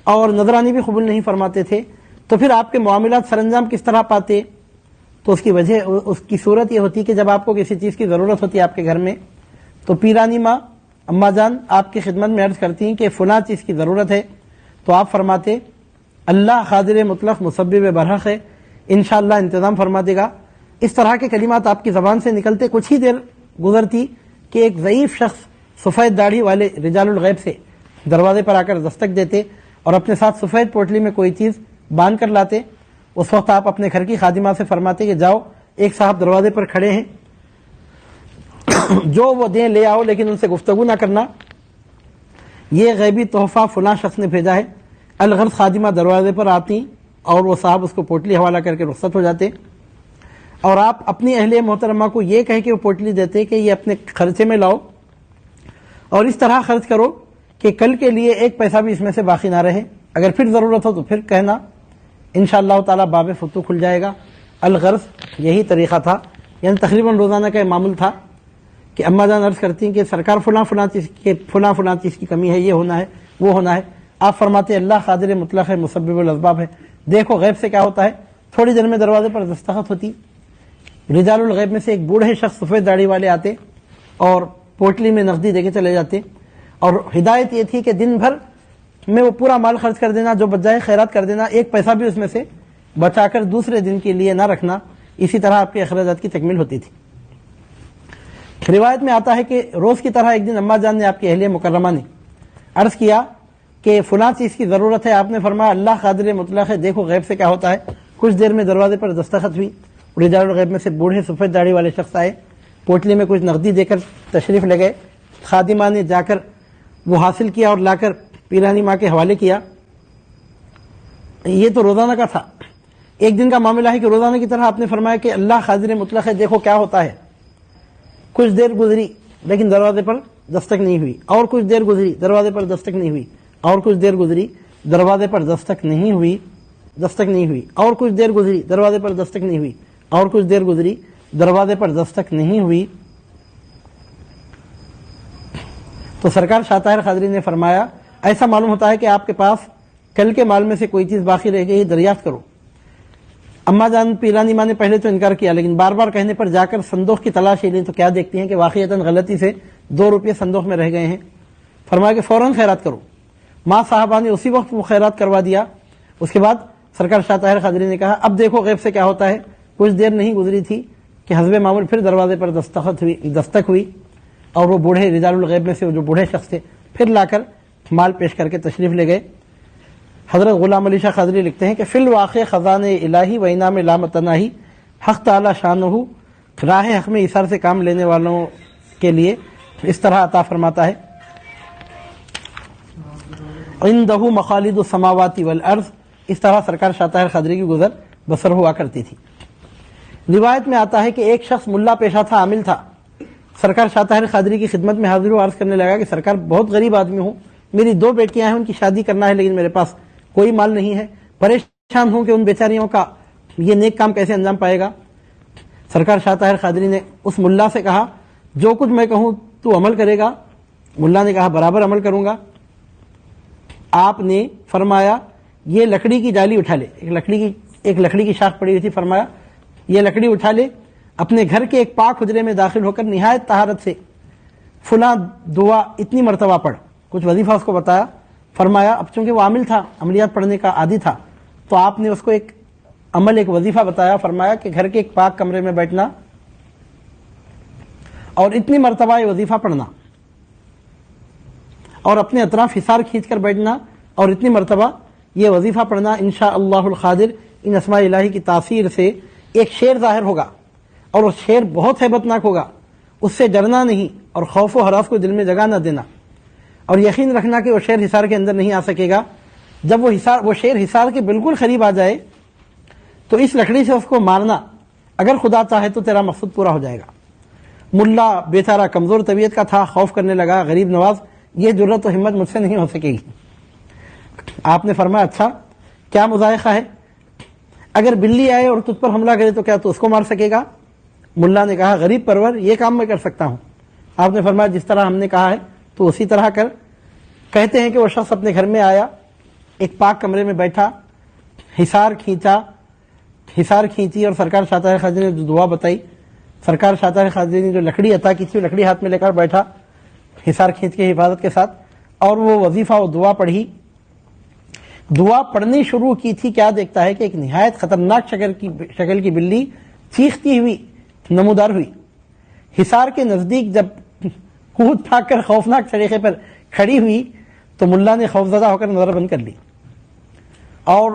اور نذرانی بھی قبول نہیں فرماتے تھے. تو پھر آپ کے معاملات سر انجام کس طرح پاتے؟ تو اس کی وجہ، اس کی صورت یہ ہوتی کہ جب آپ کو کسی چیز کی ضرورت ہوتی ہے آپ کے گھر میں، تو پیرانی ماں اماں جان آپ کی خدمت میں عرض کرتی ہیں کہ فلاں چیز کی ضرورت ہے، تو آپ فرماتے اللہ قادر مطلق مسبب برحق ہے، انشاءاللہ انتظام فرما دے گا. اس طرح کے کلمات آپ کی زبان سے نکلتے. کچھ ہی دیر گزرتی کہ ایک ضعیف شخص سفید داڑھی والے رجال الغیب سے دروازے پر آ کر دستک دیتے اور اپنے ساتھ سفید پوٹلی میں کوئی چیز باندھ کر لاتے. اس وقت آپ اپنے گھر کی خادمہ سے فرماتے کہ جاؤ، ایک صاحب دروازے پر کھڑے ہیں، جو وہ دیں لے آؤ، لیکن ان سے گفتگو نہ کرنا، یہ غیبی تحفہ فلاں شخص نے بھیجا ہے. الغرض خادمہ دروازے پر آتی اور وہ صاحب اس کو پوٹلی حوالہ کر کے رخصت ہو جاتے، اور آپ اپنی اہلیہ محترمہ کو یہ کہہ کے وہ پوٹلی دیتے کہ یہ اپنے خرچے میں لاؤ اور اس طرح خرچ کرو کہ کل کے لیے ایک پیسہ بھی اس میں سے باقی نہ رہے، اگر پھر ضرورت ہو تو پھر کہنا، انشاءاللہ تعالی باب فتوح کھل جائے گا. الغرض یہی طریقہ تھا، یعنی تقریباً روزانہ کا معمول تھا کہ اماں جان عرض کرتی ہیں کہ سرکار فلاں چیز کی کمی ہے، یہ ہونا ہے، وہ ہونا ہے. آپ فرماتے اللہ قادر مطلق ہے، مسبب الاسباب ہے، دیکھو غیب سے کیا ہوتا ہے. تھوڑی دیر میں دروازے پر دستخط ہوتی، رجال الغیب میں سے ایک بوڑھے شخص سفید داڑھی والے آتے اور پوٹلی میں نقدی دے کے چلے جاتے، اور ہدایت یہ تھی کہ دن بھر میں وہ پورا مال خرچ کر دینا، جو بچ جائے خیرات کر دینا، ایک پیسہ بھی اس میں سے بچا کر دوسرے دن کے لیے نہ رکھنا. اسی طرح آپ کے اخراجات کی تکمیل ہوتی تھی. روایت میں آتا ہے کہ روز کی طرح ایک دن اماں جان نے آپ کی اہلیہ مکرمہ نے عرض کیا کہ فلاں چیز کی ضرورت ہے. آپ نے فرمایا اللہ قادر مطلق ہے، دیکھو غیب سے کیا ہوتا ہے. کچھ دیر میں دروازے پر دستخط ہوئی، رجال الغیب میں سے بوڑھے سفید داڑھی والے شخص آئے، پوٹلی میں کچھ نقدی دے کر تشریف لے گئے. خادمہ نے جا کر وہ حاصل کیا اور لا کر پیرانی ماں کے حوالے کیا. یہ تو روزانہ کا تھا. ایک دن کا معاملہ ہے کہ روزانہ کی طرح آپ نے فرمایا کہ اللہ قادر مطلق ہے، دیکھو کیا ہوتا ہے. کچھ دیر گزری لیکن دروازے پر دستک نہیں ہوئی، اور کچھ دیر گزری دروازے پر دستک نہیں ہوئی، اور کچھ دیر گزری دروازے پر دستک نہیں ہوئی، اور کچھ دیر گزری دروازے پر دستک نہیں ہوئی، اور کچھ دیر گزری دروازے پر دستک نہیں ہوئی. تو سرکار شاہ طاہر قادری نے فرمایا ایسا معلوم ہوتا ہے کہ آپ کے پاس کل کے مال میں سے کوئی چیز باقی رہ گئی، دریافت کرو. اماں جان پیرانی ماں نے پہلے تو انکار کیا، لیکن بار بار کہنے پر جا کر صندوق کی تلاش لی تو کیا دیکھتی ہیں کہ واقعتاً غلطی سے 2 روپے صندوق میں رہ گئے ہیں. فرمایا کہ فوراً خیرات کرو. ماں صاحبہ نے اسی وقت وہ خیرات کروا دیا. اس کے بعد سرکار شاہ طاہر قادری نے کہا اب دیکھو غیب سے کیا ہوتا ہے. کچھ دیر نہیں گزری تھی کہ حسب معمول پھر دروازے پر دستک ہوئی، اور وہ بوڑھے رجال الغیب میں سے جو بوڑھے شخص تھے پھر لا کر مال پیش کر کے تشریف لے گئے. حضرت غلام علی شاہ قادری لکھتے ہیں کہ فی الواقع خزان الہی و انعام لامتناہی، حق تعالی شانہ راہ حق میں ایثار سے کام لینے والوں کے لیے اس طرح عطا فرماتا ہے. عنده مخالد السماوات والارض، اس طرح سرکار شاہ طاہر قادری کی گزر بسر ہوا کرتی تھی. روایت میں آتا ہے کہ ایک شخص ملا پیشہ تھا، عامل تھا، سرکار شاہ طاہر قادری کی خدمت میں حاضر و عرض کرنے لگا کہ سرکار بہت غریب آدمی ہوں، میری 2 بیٹیاں ہیں، ان کی شادی کرنا ہے، لیکن میرے پاس کوئی مال نہیں ہے، پریشان ہوں کہ ان بیچاریوں کا یہ نیک کام کیسے انجام پائے گا. سرکار شاہ طاہر قادری نے اس ملا سے کہا جو کچھ میں کہوں تو عمل کرے گا. ملا نے کہا برابر عمل کروں گا. آپ نے فرمایا یہ لکڑی کی ڈالی اٹھا لے، ایک لکڑی کی شاخ پڑی ہوئی تھی، فرمایا یہ لکڑی اٹھا لے، اپنے گھر کے ایک پاک حجرے میں داخل ہو کر نہایت طہارت سے فلاں دعا اتنی مرتبہ پڑھ. کچھ وظیفہ اس کو بتایا. فرمایا اب چونکہ وہ عامل تھا، عملیات پڑھنے کا عادی تھا، تو آپ نے اس کو ایک وظیفہ بتایا. فرمایا کہ گھر کے ایک پاک کمرے میں بیٹھنا اور اتنی مرتبہ یہ وظیفہ پڑھنا، اور اپنے اطراف حصار کھینچ کر بیٹھنا اور اتنی مرتبہ یہ وظیفہ پڑھنا. انشاءاللہ القادر ان اسماء الہی کی تاثیر سے ایک شیر ظاہر ہوگا، اور وہ شیر بہت ہیبت ناک ہوگا. اس سے ڈرنا نہیں اور خوف و ہراس کو دل میں جگہ نہ دینا، اور یقین رکھنا کہ وہ شیر حصار کے اندر نہیں آ سکے گا. جب وہ شیر حصار کے بالکل قریب آ جائے تو اس لکڑی سے اس کو مارنا، اگر خدا چاہے تو تیرا مقصد پورا ہو جائے گا. ملا بیچارہ کمزور طبیعت کا تھا، خوف کرنے لگا، غریب نواز، یہ جرت و ہمت مجھ سے نہیں ہو سکے گی. آپ نے فرمایا اچھا کیا مذائقہ ہے, اگر بلی آئے اور تجھ پر حملہ کرے تو کیا تو اس کو مار سکے گا؟ ملا نے کہا غریب پرور یہ کام میں کر سکتا ہوں. آپ نے فرمایا جس طرح ہم نے کہا ہے تو اسی طرح کر. کہتے ہیں کہ وہ شخص اپنے گھر میں آیا, ایک پاک کمرے میں بیٹھا, حصار کھینچی اور سرکار شاہ طاہر خادری نے جو دعا بتائی, سرکار شاہ طاہر خادری نے جو لکڑی عطا کی تھی وہ لکڑی ہاتھ میں لے کر بیٹھا حصار کھینچ کے حفاظت کے ساتھ, اور وہ وظیفہ و دعا پڑھی. دعا پڑھنی شروع کی تھی, کیا دیکھتا ہے کہ ایک نہایت خطرناک شکل کی بلی چیختی ہوئی نمودار ہوئی. حصار کے نزدیک جب کود پھاگ کر خوفناک طریقے پر کھڑی ہوئی تو ملا نے خوفزدہ ہو کر نظر بند کر لی اور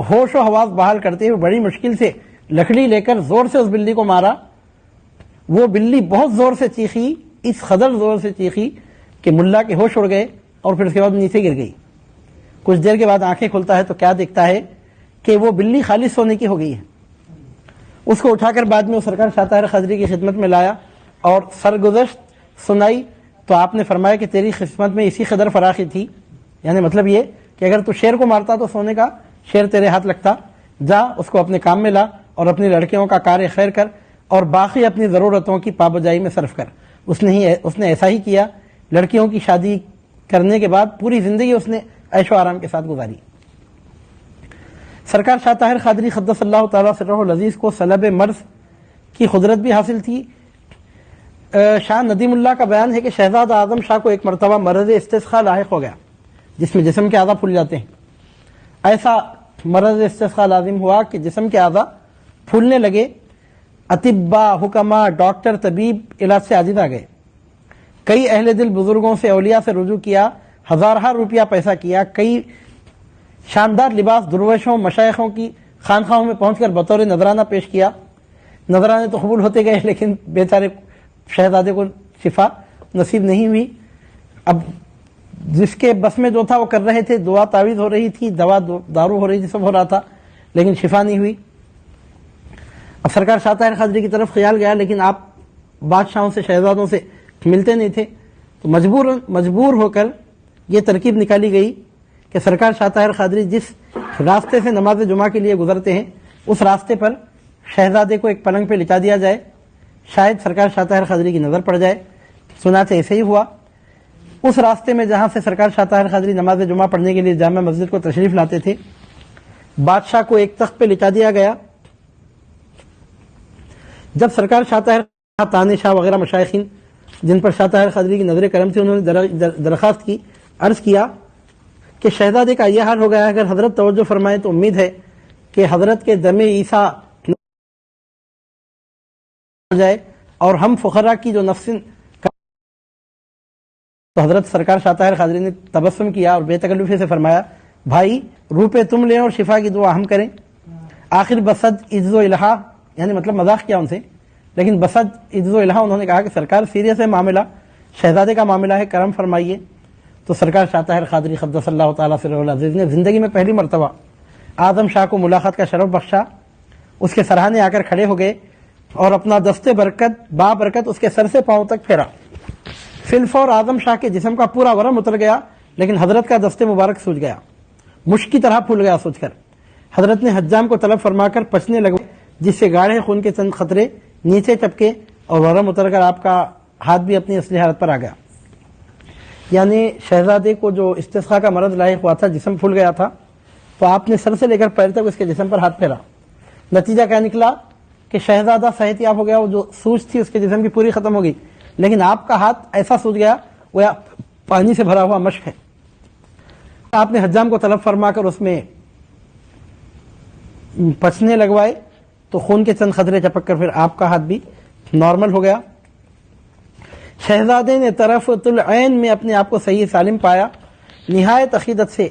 ہوش و حواس بحال کرتے ہوئے بڑی مشکل سے لکڑی لے کر زور سے اس بلی کو مارا. وہ بلی بہت زور سے چیخی, اس قدر زور سے چیخی کہ ملا کے ہوش اڑ گئے اور پھر اس کے بعد نیچے گر گئی. کچھ دیر کے بعد آنکھیں کھلتا ہے تو کیا دیکھتا ہے کہ وہ بلی خالی سونے کی ہو گئی ہے. اس کو اٹھا کر بعد میں وہ سرکار شاہ طاہر خادری کی خدمت میں لایا اور سرگزشت سنائی تو آپ نے فرمایا کہ تیری خدمت میں اسی قدر فراخی تھی, یعنی مطلب یہ کہ اگر تو شیر کو مارتا تو سونے کا شیر تیرے ہاتھ لگتا, جا اس کو اپنے کام میں لا اور اپنی لڑکیوں کا کار خیر کر اور باقی اپنی ضرورتوں کی پابجائی میں صرف کر. اس نے ایسا ہی کیا. لڑکیوں کی شادی کرنے کے بعد پوری زندگی اس نے عیش و آرام کے ساتھ گزاری. سرکار شاہ طاہر خادری قدس اللہ تعالیٰ سرہ العزیز کو سلب مرض کی قدرت بھی حاصل تھی. شاہ ندیم اللہ کا بیان ہے کہ شہزادہ اعظم شاہ کو ایک مرتبہ مرض استسقاء لاحق ہو گیا جس میں جسم کے اعضاء پھول جاتے ہیں. ایسا مرض استسقاء لازم ہوا کہ جسم کے اعضاء پھولنے لگے. اطباء, حکماء, ڈاکٹر, طبیب علاج سے عاجز آ گئے. کئی اہل دل بزرگوں سے, اولیاء سے رجوع کیا, ہزارہ روپیہ پیسہ کیا, کئی شاندار لباس درویشوں مشائخوں کی خانقاہوں میں پہنچ کر بطور نذرانہ پیش کیا. نذرانے تو قبول ہوتے گئے لیکن بیچارے شہزادے کو شفا نصیب نہیں ہوئی. اب جس کے بس میں جو تھا وہ کر رہے تھے, دعا تعویذ ہو رہی تھی, دارو ہو رہی تھی, سب ہو رہا تھا لیکن شفا نہیں ہوئی. اب سرکار شاہ طاہر خادری کی طرف خیال گیا لیکن آپ بادشاہوں سے شہزادوں سے ملتے نہیں تھے تو مجبور ہو کر یہ ترکیب نکالی گئی کہ سرکار شاہ طاہر خادری جس راستے سے نماز جمعہ کے لیے گزرتے ہیں اس راستے پر شہزادے کو ایک پلنگ پہ لٹا دیا جائے, شاید سرکار شاہ طاہر خادری کی نظر پڑ جائے. چنانچہ ایسے ہی ہوا. اس راستے میں جہاں سے سرکار شاہ طاہر خادری نماز جمعہ پڑھنے کے لیے جامع مسجد کو تشریف لاتے تھے, بادشاہ کو ایک تخت پہ لٹا دیا گیا. جب سرکار شاہ طاہر تانِ شاہ وغیرہ مشائخین جن پر شاہ طاہر خادری کی نظر کرم تھی انہوں نے درخواست کی, عرض کیا کہ شہزادے کا یہ حال ہو گیا ہے, اگر حضرت توجہ فرمائے تو امید ہے کہ حضرت کے دم عیسیٰ جائے اور ہم فقراء کی جو نفس. تو حضرت سرکار شاہ طاہر خادری نے تبسم کیا اور بے تکلفی سے فرمایا بھائی روپے تم لیں اور شفا کی دعا ہم کریں. آخر بسد عز و الہا, یعنی مطلب مذاق کیا ان سے, لیکن بسد عز و الہا انہوں نے کہا کہ سرکار سیریس ہے معاملہ, شہزادے کا معاملہ ہے, کرم فرمائیے. تو سرکار شاہ طاہر خادری قدس اللہ تعالیٰ سرہ العزیز نے زندگی میں پہلی مرتبہ اعظم شاہ کو ملاقات کا شرف بخشا. اس کے سرہانے آ کر کھڑے ہو گئے اور اپنا دستے برکت بابرکت اس کے سر سے پاؤں تک پھیرا. فی الفور اعظم شاہ کے جسم کا پورا ورم اتر گیا لیکن حضرت کا دستے مبارک سوج گیا, مشک کی طرح پھول گیا سوچ کر. حضرت نے حجام کو طلب فرما کر پچنے لگے جس سے گاڑھے خون کے چند قطرے نیچے ٹپکے اور ورم اتر کر آپ کا ہاتھ بھی اپنی اصلی حالت پر آ گیا. یعنی شہزادے کو جو استسقاء کا مرض لاحق ہوا تھا, جسم پھول گیا تھا, تو آپ نے سر سے لے کر پیر تک اس کے جسم پر ہاتھ پھیرا. نتیجہ کیا نکلا کہ شہزادہ صحت یاب ہو گیا, وہ جو سوج تھی اس کے جسم کی پوری ختم ہو گئی, لیکن آپ کا ہاتھ ایسا سوج گیا وہ پانی سے بھرا ہوا مشق ہے. آپ نے حجام کو طلب فرما کر اس میں پچنے لگوائے تو خون کے چند قطرے چپک کر پھر آپ کا ہاتھ بھی نارمل ہو گیا. شہزادے نے طرفۃ العین میں اپنے آپ کو صحیح سالم پایا. نہایت عقیدت سے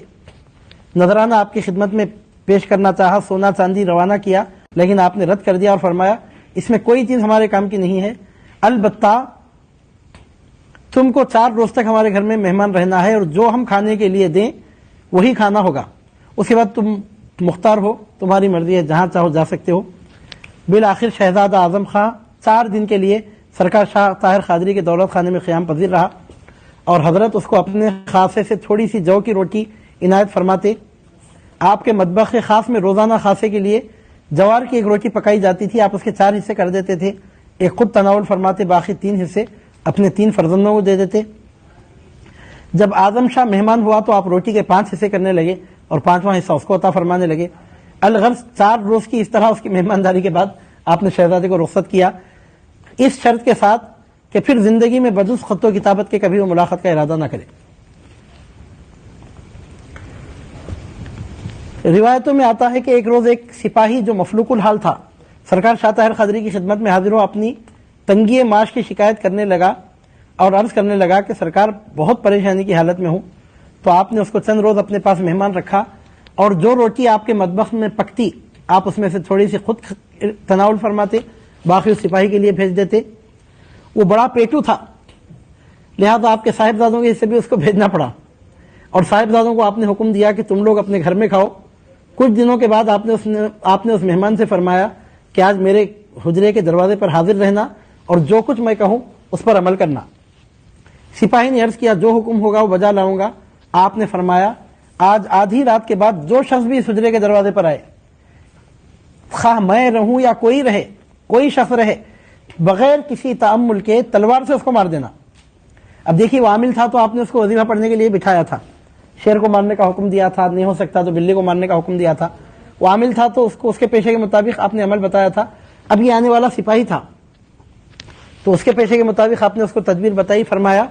نذرانہ آپ کی خدمت میں پیش کرنا چاہا, سونا چاندی روانہ کیا, لیکن آپ نے رد کر دیا اور فرمایا اس میں کوئی چیز ہمارے کام کی نہیں ہے, البتہ تم کو 4 روز تک ہمارے گھر میں مہمان رہنا ہے اور جو ہم کھانے کے لیے دیں وہی کھانا ہوگا, اس کے بعد تم مختار ہو, تمہاری مرضی ہے, جہاں چاہو جا سکتے ہو. بالآخر شہزادہ اعظم خان 4 دن کے لیے سرکار شاہ طاہر خادری کے دولت خانے میں قیام پذیر رہا اور حضرت اس کو اپنے خاصے سے تھوڑی سی جو کی روٹی عنایت فرماتے۔ آپ کے مطبخ خاص میں روزانہ خاصے کے لیے جوار کی ایک روٹی پکائی جاتی تھی، آپ اس کے 4 حصے کر دیتے تھے، ایک خود تناول فرماتے، باقی 3 حصے اپنے 3 فرزندوں کو دے دیتے۔ جب اعظم شاہ مہمان ہوا تو آپ روٹی کے 5 حصے کرنے لگے اور 5واں حصہ اس کو عطا فرمانے لگے۔ الغرض 4 روز کی اس طرح اس کی مہمانداری کے بعد آپ نے شہزادے کو رخصت کیا، اس شرط کے ساتھ کہ پھر زندگی میں بدوس خط و کتابت کے کبھی وہ ملاقات کا ارادہ نہ کرے۔ روایتوں میں آتا ہے کہ ایک روز ایک سپاہی جو مفلوق الحال تھا سرکار شاہ طاہر قادری کی خدمت میں حاضر ہو اپنی تنگی معاش کی شکایت کرنے لگا اور عرض کرنے لگا کہ سرکار بہت پریشانی کی حالت میں ہوں۔ تو آپ نے اس کو چند روز اپنے پاس مہمان رکھا اور جو روٹی آپ کے مطبخ میں پکتی آپ اس میں سے تھوڑی سی خود تناول فرماتے، باقی اس سپاہی کے لیے بھیج دیتے۔ وہ بڑا پیٹو تھا، لہذا آپ کے صاحبزادوں کے حصے بھی اس کو بھیجنا پڑا، اور صاحبزادوں کو آپ نے حکم دیا کہ تم لوگ اپنے گھر میں کھاؤ۔ کچھ دنوں کے بعد آپ نے اس مہمان سے فرمایا کہ آج میرے حجرے کے دروازے پر حاضر رہنا اور جو کچھ میں کہوں اس پر عمل کرنا۔ سپاہی نے عرض کیا جو حکم ہوگا وہ بجا لاؤں گا۔ آپ نے فرمایا آج آدھی رات کے بعد جو شخص بھی اس حجرے کے دروازے پر آئے، خواہ میں رہوں یا کوئی رہے، کوئی شخص رہے، بغیر کسی تأمل کے تلوار سے اس کو مار دینا۔ اب دیکھیے وہ عامل تھا تو آپ نے اس کو وظیفہ پڑھنے کے لیے بٹھایا تھا، شیر کو مارنے کا حکم دیا تھا، نہیں ہو سکتا تو بلی کو مارنے کا حکم دیا تھا۔ وہ عامل تھا تو اس کو اس کے پیشے کے مطابق آپ نے عمل بتایا تھا۔ اب یہ آنے والا سپاہی تھا تو اس کے پیشے کے مطابق آپ نے اس کو تدبیر بتائی، فرمایا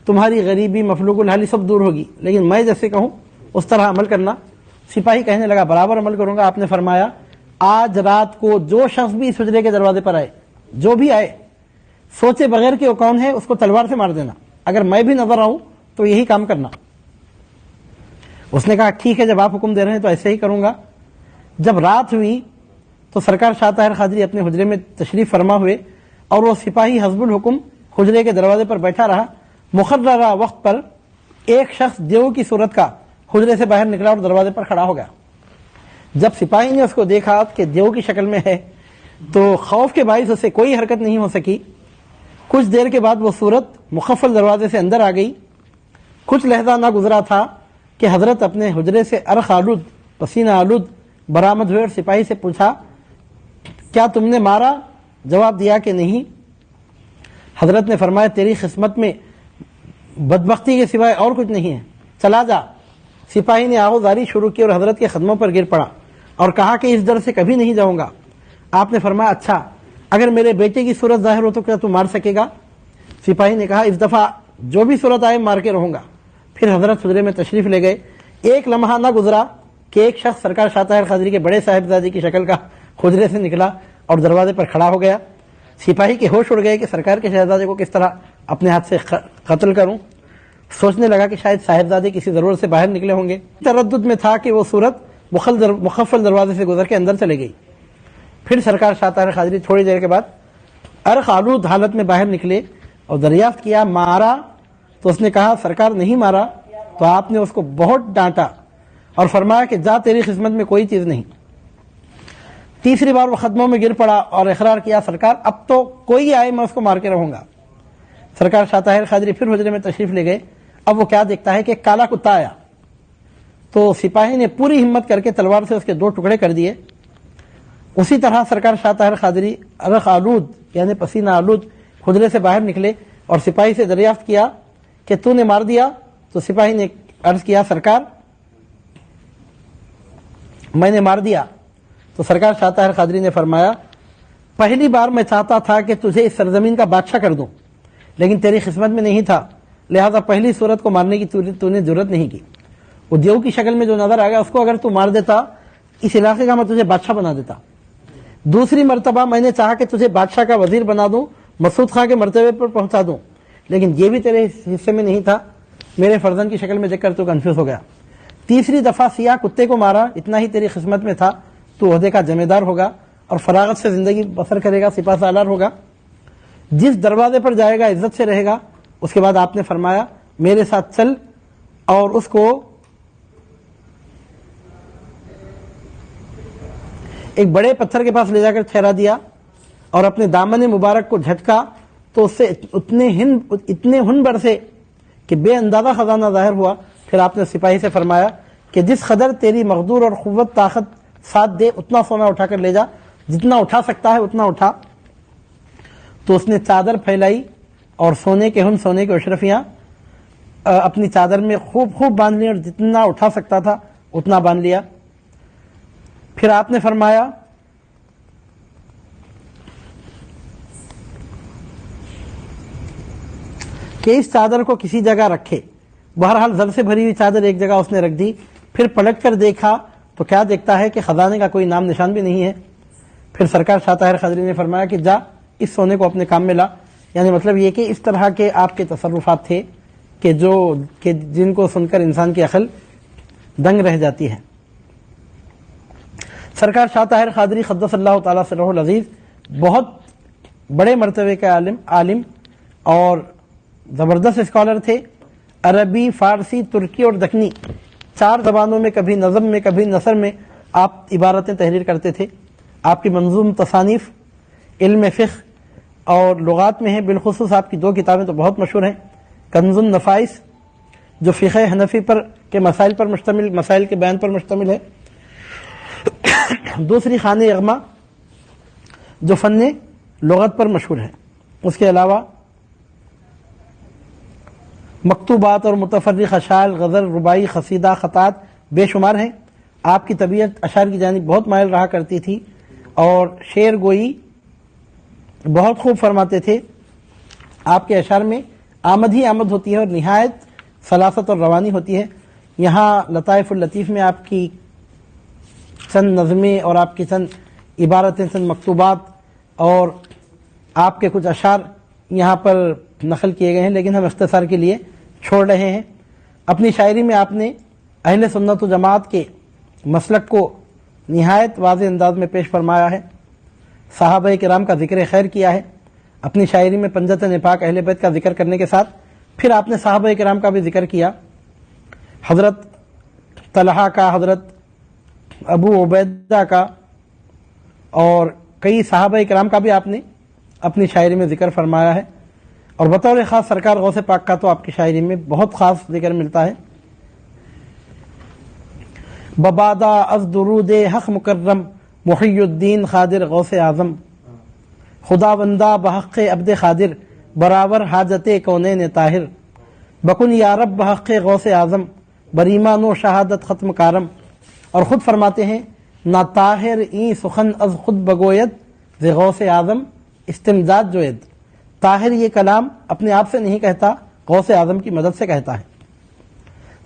تمہاری غریبی مفلوق الحالی سب دور ہوگی، لیکن میں جیسے کہوں اس طرح عمل کرنا۔ سپاہی کہنے لگا برابر عمل کروں گا۔ آپ نے فرمایا آج رات کو جو شخص بھی اس حجرے کے دروازے پر آئے، جو بھی آئے، سوچے بغیر کہ وہ کون ہے، اس کو تلوار سے مار دینا، اگر میں بھی نظر آؤں تو یہی کام کرنا۔ اس نے کہا ٹھیک ہے، جب آپ حکم دے رہے ہیں تو ایسے ہی کروں گا۔ جب رات ہوئی تو سرکار شاہ طاہر قادری اپنے حجرے میں تشریف فرما ہوئے اور وہ سپاہی حسب الحکم حجرے کے دروازے پر بیٹھا رہا۔ مقررہ وقت پر ایک شخص دیو کی صورت کا حجرے سے باہر نکلا اور دروازے پر کھڑا ہو گیا۔ جب سپاہی نے اس کو دیکھا کہ دیو کی شکل میں ہے تو خوف کے باعث اسے کوئی حرکت نہیں ہو سکی۔ کچھ دیر کے بعد وہ صورت مخفل دروازے سے اندر آ گئی۔ کچھ لہجہ نہ گزرا تھا کہ حضرت اپنے حجرے سے عرق آلود پسینہ آلود برآمد ہوئے اور سپاہی سے پوچھا کیا تم نے مارا؟ جواب دیا کہ نہیں۔ حضرت نے فرمایا تیری قسمت میں بدبختی کے سوائے اور کچھ نہیں ہے، چلا جا۔ سپاہی نے آہوزاری شروع کی اور حضرت کے قدموں پر گر پڑا اور کہا کہ اس ڈر سے کبھی نہیں جاؤں گا۔ آپ نے فرمایا اچھا اگر میرے بیٹے کی صورت ظاہر ہو تو کیا تو مار سکے گا؟ سپاہی نے کہا اس دفعہ جو بھی صورت آئے مار کے رہوں گا۔ پھر حضرت حجرے میں تشریف لے گئے۔ ایک لمحہ نہ گزرا کہ ایک شخص سرکار شاہ طاہر قادری کے بڑے صاحبزادے کی شکل کا حجرے سے نکلا اور دروازے پر کھڑا ہو گیا۔ سپاہی کے ہوش اڑ گئے کہ سرکار کے شہزادے کو کس طرح اپنے ہاتھ سے قتل کروں۔ سوچنے لگا کہ شاید صاحبزادے کسی ضرورت سے باہر نکلے ہوں گے۔ تردد میں تھا کہ وہ صورت مخفل دروازے سے گزر کے اندر چلے گئی۔ پھر سرکار شاہ طاہر قادری تھوڑی دیر کے بعد عرق آلود حالت میں باہر نکلے اور دریافت کیا مارا؟ تو اس نے کہا سرکار نہیں مارا۔ تو آپ نے اس کو بہت ڈانٹا اور فرمایا کہ جا تیری خدمت میں کوئی چیز نہیں۔ تیسری بار وہ قدموں میں گر پڑا اور اقرار کیا سرکار اب تو کوئی آئے میں اس کو مار کے رہوں گا۔ سرکار شاہ طاہر قادری پھر حجرے میں تشریف لے گئے۔ اب وہ کیا دیکھتا ہے کہ کالا کتا آیا تو سپاہی نے پوری ہمت کر کے تلوار سے اس کے 2 ٹکڑے کر دیے۔ اسی طرح سرکار شاہ طاہر قادری عرق آلود یعنی پسینہ آلود حجرے سے باہر نکلے اور سپاہی سے دریافت کیا کہ تو نے مار دیا؟ تو سپاہی نے عرض کیا سرکار میں نے مار دیا۔ تو سرکار شاہ طاہر قادری نے فرمایا پہلی بار میں چاہتا تھا کہ تجھے اس سرزمین کا بادشاہ کر دوں، لیکن تیری قسمت میں نہیں تھا، لہذا پہلی صورت کو مارنے کی تو نے ضرورت نہیں کی۔ وہ دیو کی شکل میں جو نظر آ گیا اس کو اگر تو مار دیتا اس علاقے کا میں تجھے بادشاہ بنا دیتا۔ دوسری مرتبہ میں نے چاہا کہ تجھے بادشاہ کا وزیر بنا دوں، مسعود خان کے مرتبے پر پہنچا دوں، لیکن یہ بھی تیرے حصے میں نہیں تھا، میرے فرزند کی شکل میں دیکھ کر تو کنفیوز ہو گیا۔ تیسری دفعہ سیاہ کتے کو مارا، اتنا ہی تیری قسمت میں تھا، تو عہدے کا ذمہ دار ہوگا اور فراغت سے زندگی بسر کرے گا، سپاہ سالار ہوگا، جس دروازے پر جائے گا عزت سے رہے گا۔ اس کے بعد آپ نے فرمایا میرے ساتھ چل اور اس کو ایک بڑے پتھر کے پاس لے جا کر ٹھہرا دیا اور اپنے دامن مبارک کو جھٹکا تو اس سے اتنے ہن برسے کہ بے اندازہ خزانہ ظاہر ہوا. پھر آپ نے سپاہی سے فرمایا کہ جس قدر تیری مقدور اور قوت طاقت ساتھ دے اتنا سونا اٹھا کر لے جا، جتنا اٹھا سکتا ہے اتنا اٹھا. تو اس نے چادر پھیلائی اور سونے کے اشرفیاں اپنی چادر میں خوب باندھ لی اور جتنا اٹھا سکتا تھا اتنا باندھ لیا. پھر آپ نے فرمایا کہ اس چادر کو کسی جگہ رکھے. بہرحال زر سے بھری ہوئی چادر ایک جگہ اس نے رکھ دی. پھر پلٹ کر دیکھا تو کیا دیکھتا ہے کہ خزانے کا کوئی نام نشان بھی نہیں ہے. پھر سرکار شاہ طاہر قادری نے فرمایا کہ جا اس سونے کو اپنے کام میں لا. یعنی مطلب یہ کہ اس طرح کے آپ کے تصرفات تھے کہ جن کو سن کر انسان کی عقل دنگ رہ جاتی ہے. سرکار شاہ طاہر قادری قدس اللہ تعالیٰ سرہ العزیز بہت بڑے مرتبے کے عالم اور زبردست اسکالر تھے. عربی، فارسی، ترکی اور دکنی 4 زبانوں میں، کبھی نظم میں کبھی نثر میں آپ عبارتیں تحریر کرتے تھے. آپ کی منظوم تصانیف علم فقہ اور لغات میں ہیں. بالخصوص آپ کی 2 کتابیں تو بہت مشہور ہیں. کنز النفائس جو فقہ حنفی کے مسائل کے بیان پر مشتمل ہے. دوسری خانہ اغما جو فن لغت پر مشہور ہے. اس کے علاوہ مکتوبات اور متفرق اشعار، غزل، رباعی، قصیدہ، خطات بے شمار ہیں. آپ کی طبیعت اشعار کی جانب بہت مائل رہا کرتی تھی اور شعر گوئی بہت خوب فرماتے تھے. آپ کے اشعار میں آمد ہی آمد ہوتی ہے اور نہایت سلاست اور روانی ہوتی ہے. یہاں لطائف اللطیف میں آپ کی چند نظمیں اور آپ کی چند عبارتیں، چند مکتوبات اور آپ کے کچھ اشعار یہاں پر نقل کیے گئے ہیں، لیکن ہم اختصار کے لیے چھوڑ رہے ہیں. اپنی شاعری میں آپ نے اہل سنت و جماعت کے مسلک کو نہایت واضح انداز میں پیش فرمایا ہے. صحابہ کرام کا ذکر خیر کیا ہے. اپنی شاعری میں پنجت نپاک اہل بیت کا ذکر کرنے کے ساتھ پھر آپ نے صحابہ کرام کا بھی ذکر کیا. حضرت طلحہ کا، حضرت ابو عبیدہ کا اور کئی صحابہ کرام کا بھی آپ نے اپنی شاعری میں ذکر فرمایا ہے. اور بطور خاص سرکار غوث پاک کا تو آپ کی شاعری میں بہت خاص ذکر ملتا ہے. ببادا از درود حق مکرم محی الدین خادر غوث اعظم، خدا بندہ بحق عبد خادر براور حاجت کونین طاہر، بکن یا رب بحق غوث اعظم بریمان و شہادت ختم کارم. اور خود فرماتے ہیں نا طاہر این سخن از خود بگوید ز غوث اعظم استمداد جوید. طاہر یہ کلام اپنے آپ سے نہیں کہتا، غوث اعظم کی مدد سے کہتا ہے.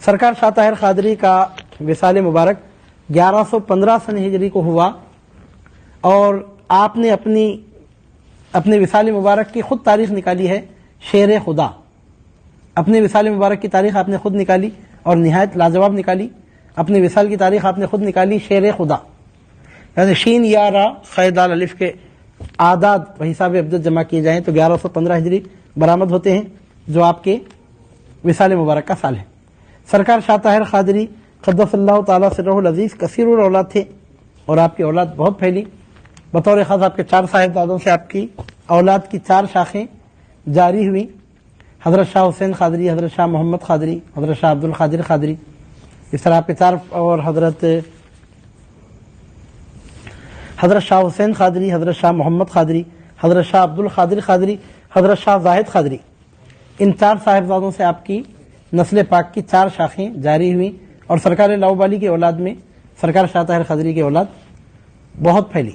سرکار شاہ طاہر قادری کا وصال مبارک 1115 سن ہجری کو ہوا اور آپ نے اپنے وصال مبارک کی خود تاریخ نکالی ہے شیر خدا. اپنے وصال مبارک کی تاریخ آپ نے خود نکالی اور نہایت لاجواب نکالی. اپنے وصال کی تاریخ آپ نے خود نکالی شیر خدا، یعنی شین یا را خیدال الف کے اعداد حساب ابجد جمع کیے جائیں تو 1115 ہجری برآمد ہوتے ہیں، جو آپ کے وصال مبارک کا سال ہے. سرکار شاہ طاہر قادری قدس اللہ تعالیٰ سرہ العزیز کثیر الاولاد تھے اور آپ کی اولاد بہت پھیلی. بطور خاص آپ کے 4 صاحبزادوں سے آپ کی اولاد کی 4 شاخیں جاری ہوئیں. حضرت شاہ حسین قادری، حضرت شاہ محمد قادری، حضرت شاہ عبد القادر قادری. اس طرح آپ کے 4 اور حضرت شاہ حسین قادری، حضرت شاہ محمد قادری، حضرت شاہ عبد القادر قادری، حضرت شاہ زاہد قادری. ان 4 صاحبزادوں سے آپ کی نسل پاک کی 4 شاخیں جاری ہوئیں اور سرکار لاؤبالی کی اولاد میں سرکار شاہ طاہر قادری کی اولاد بہت پھیلی.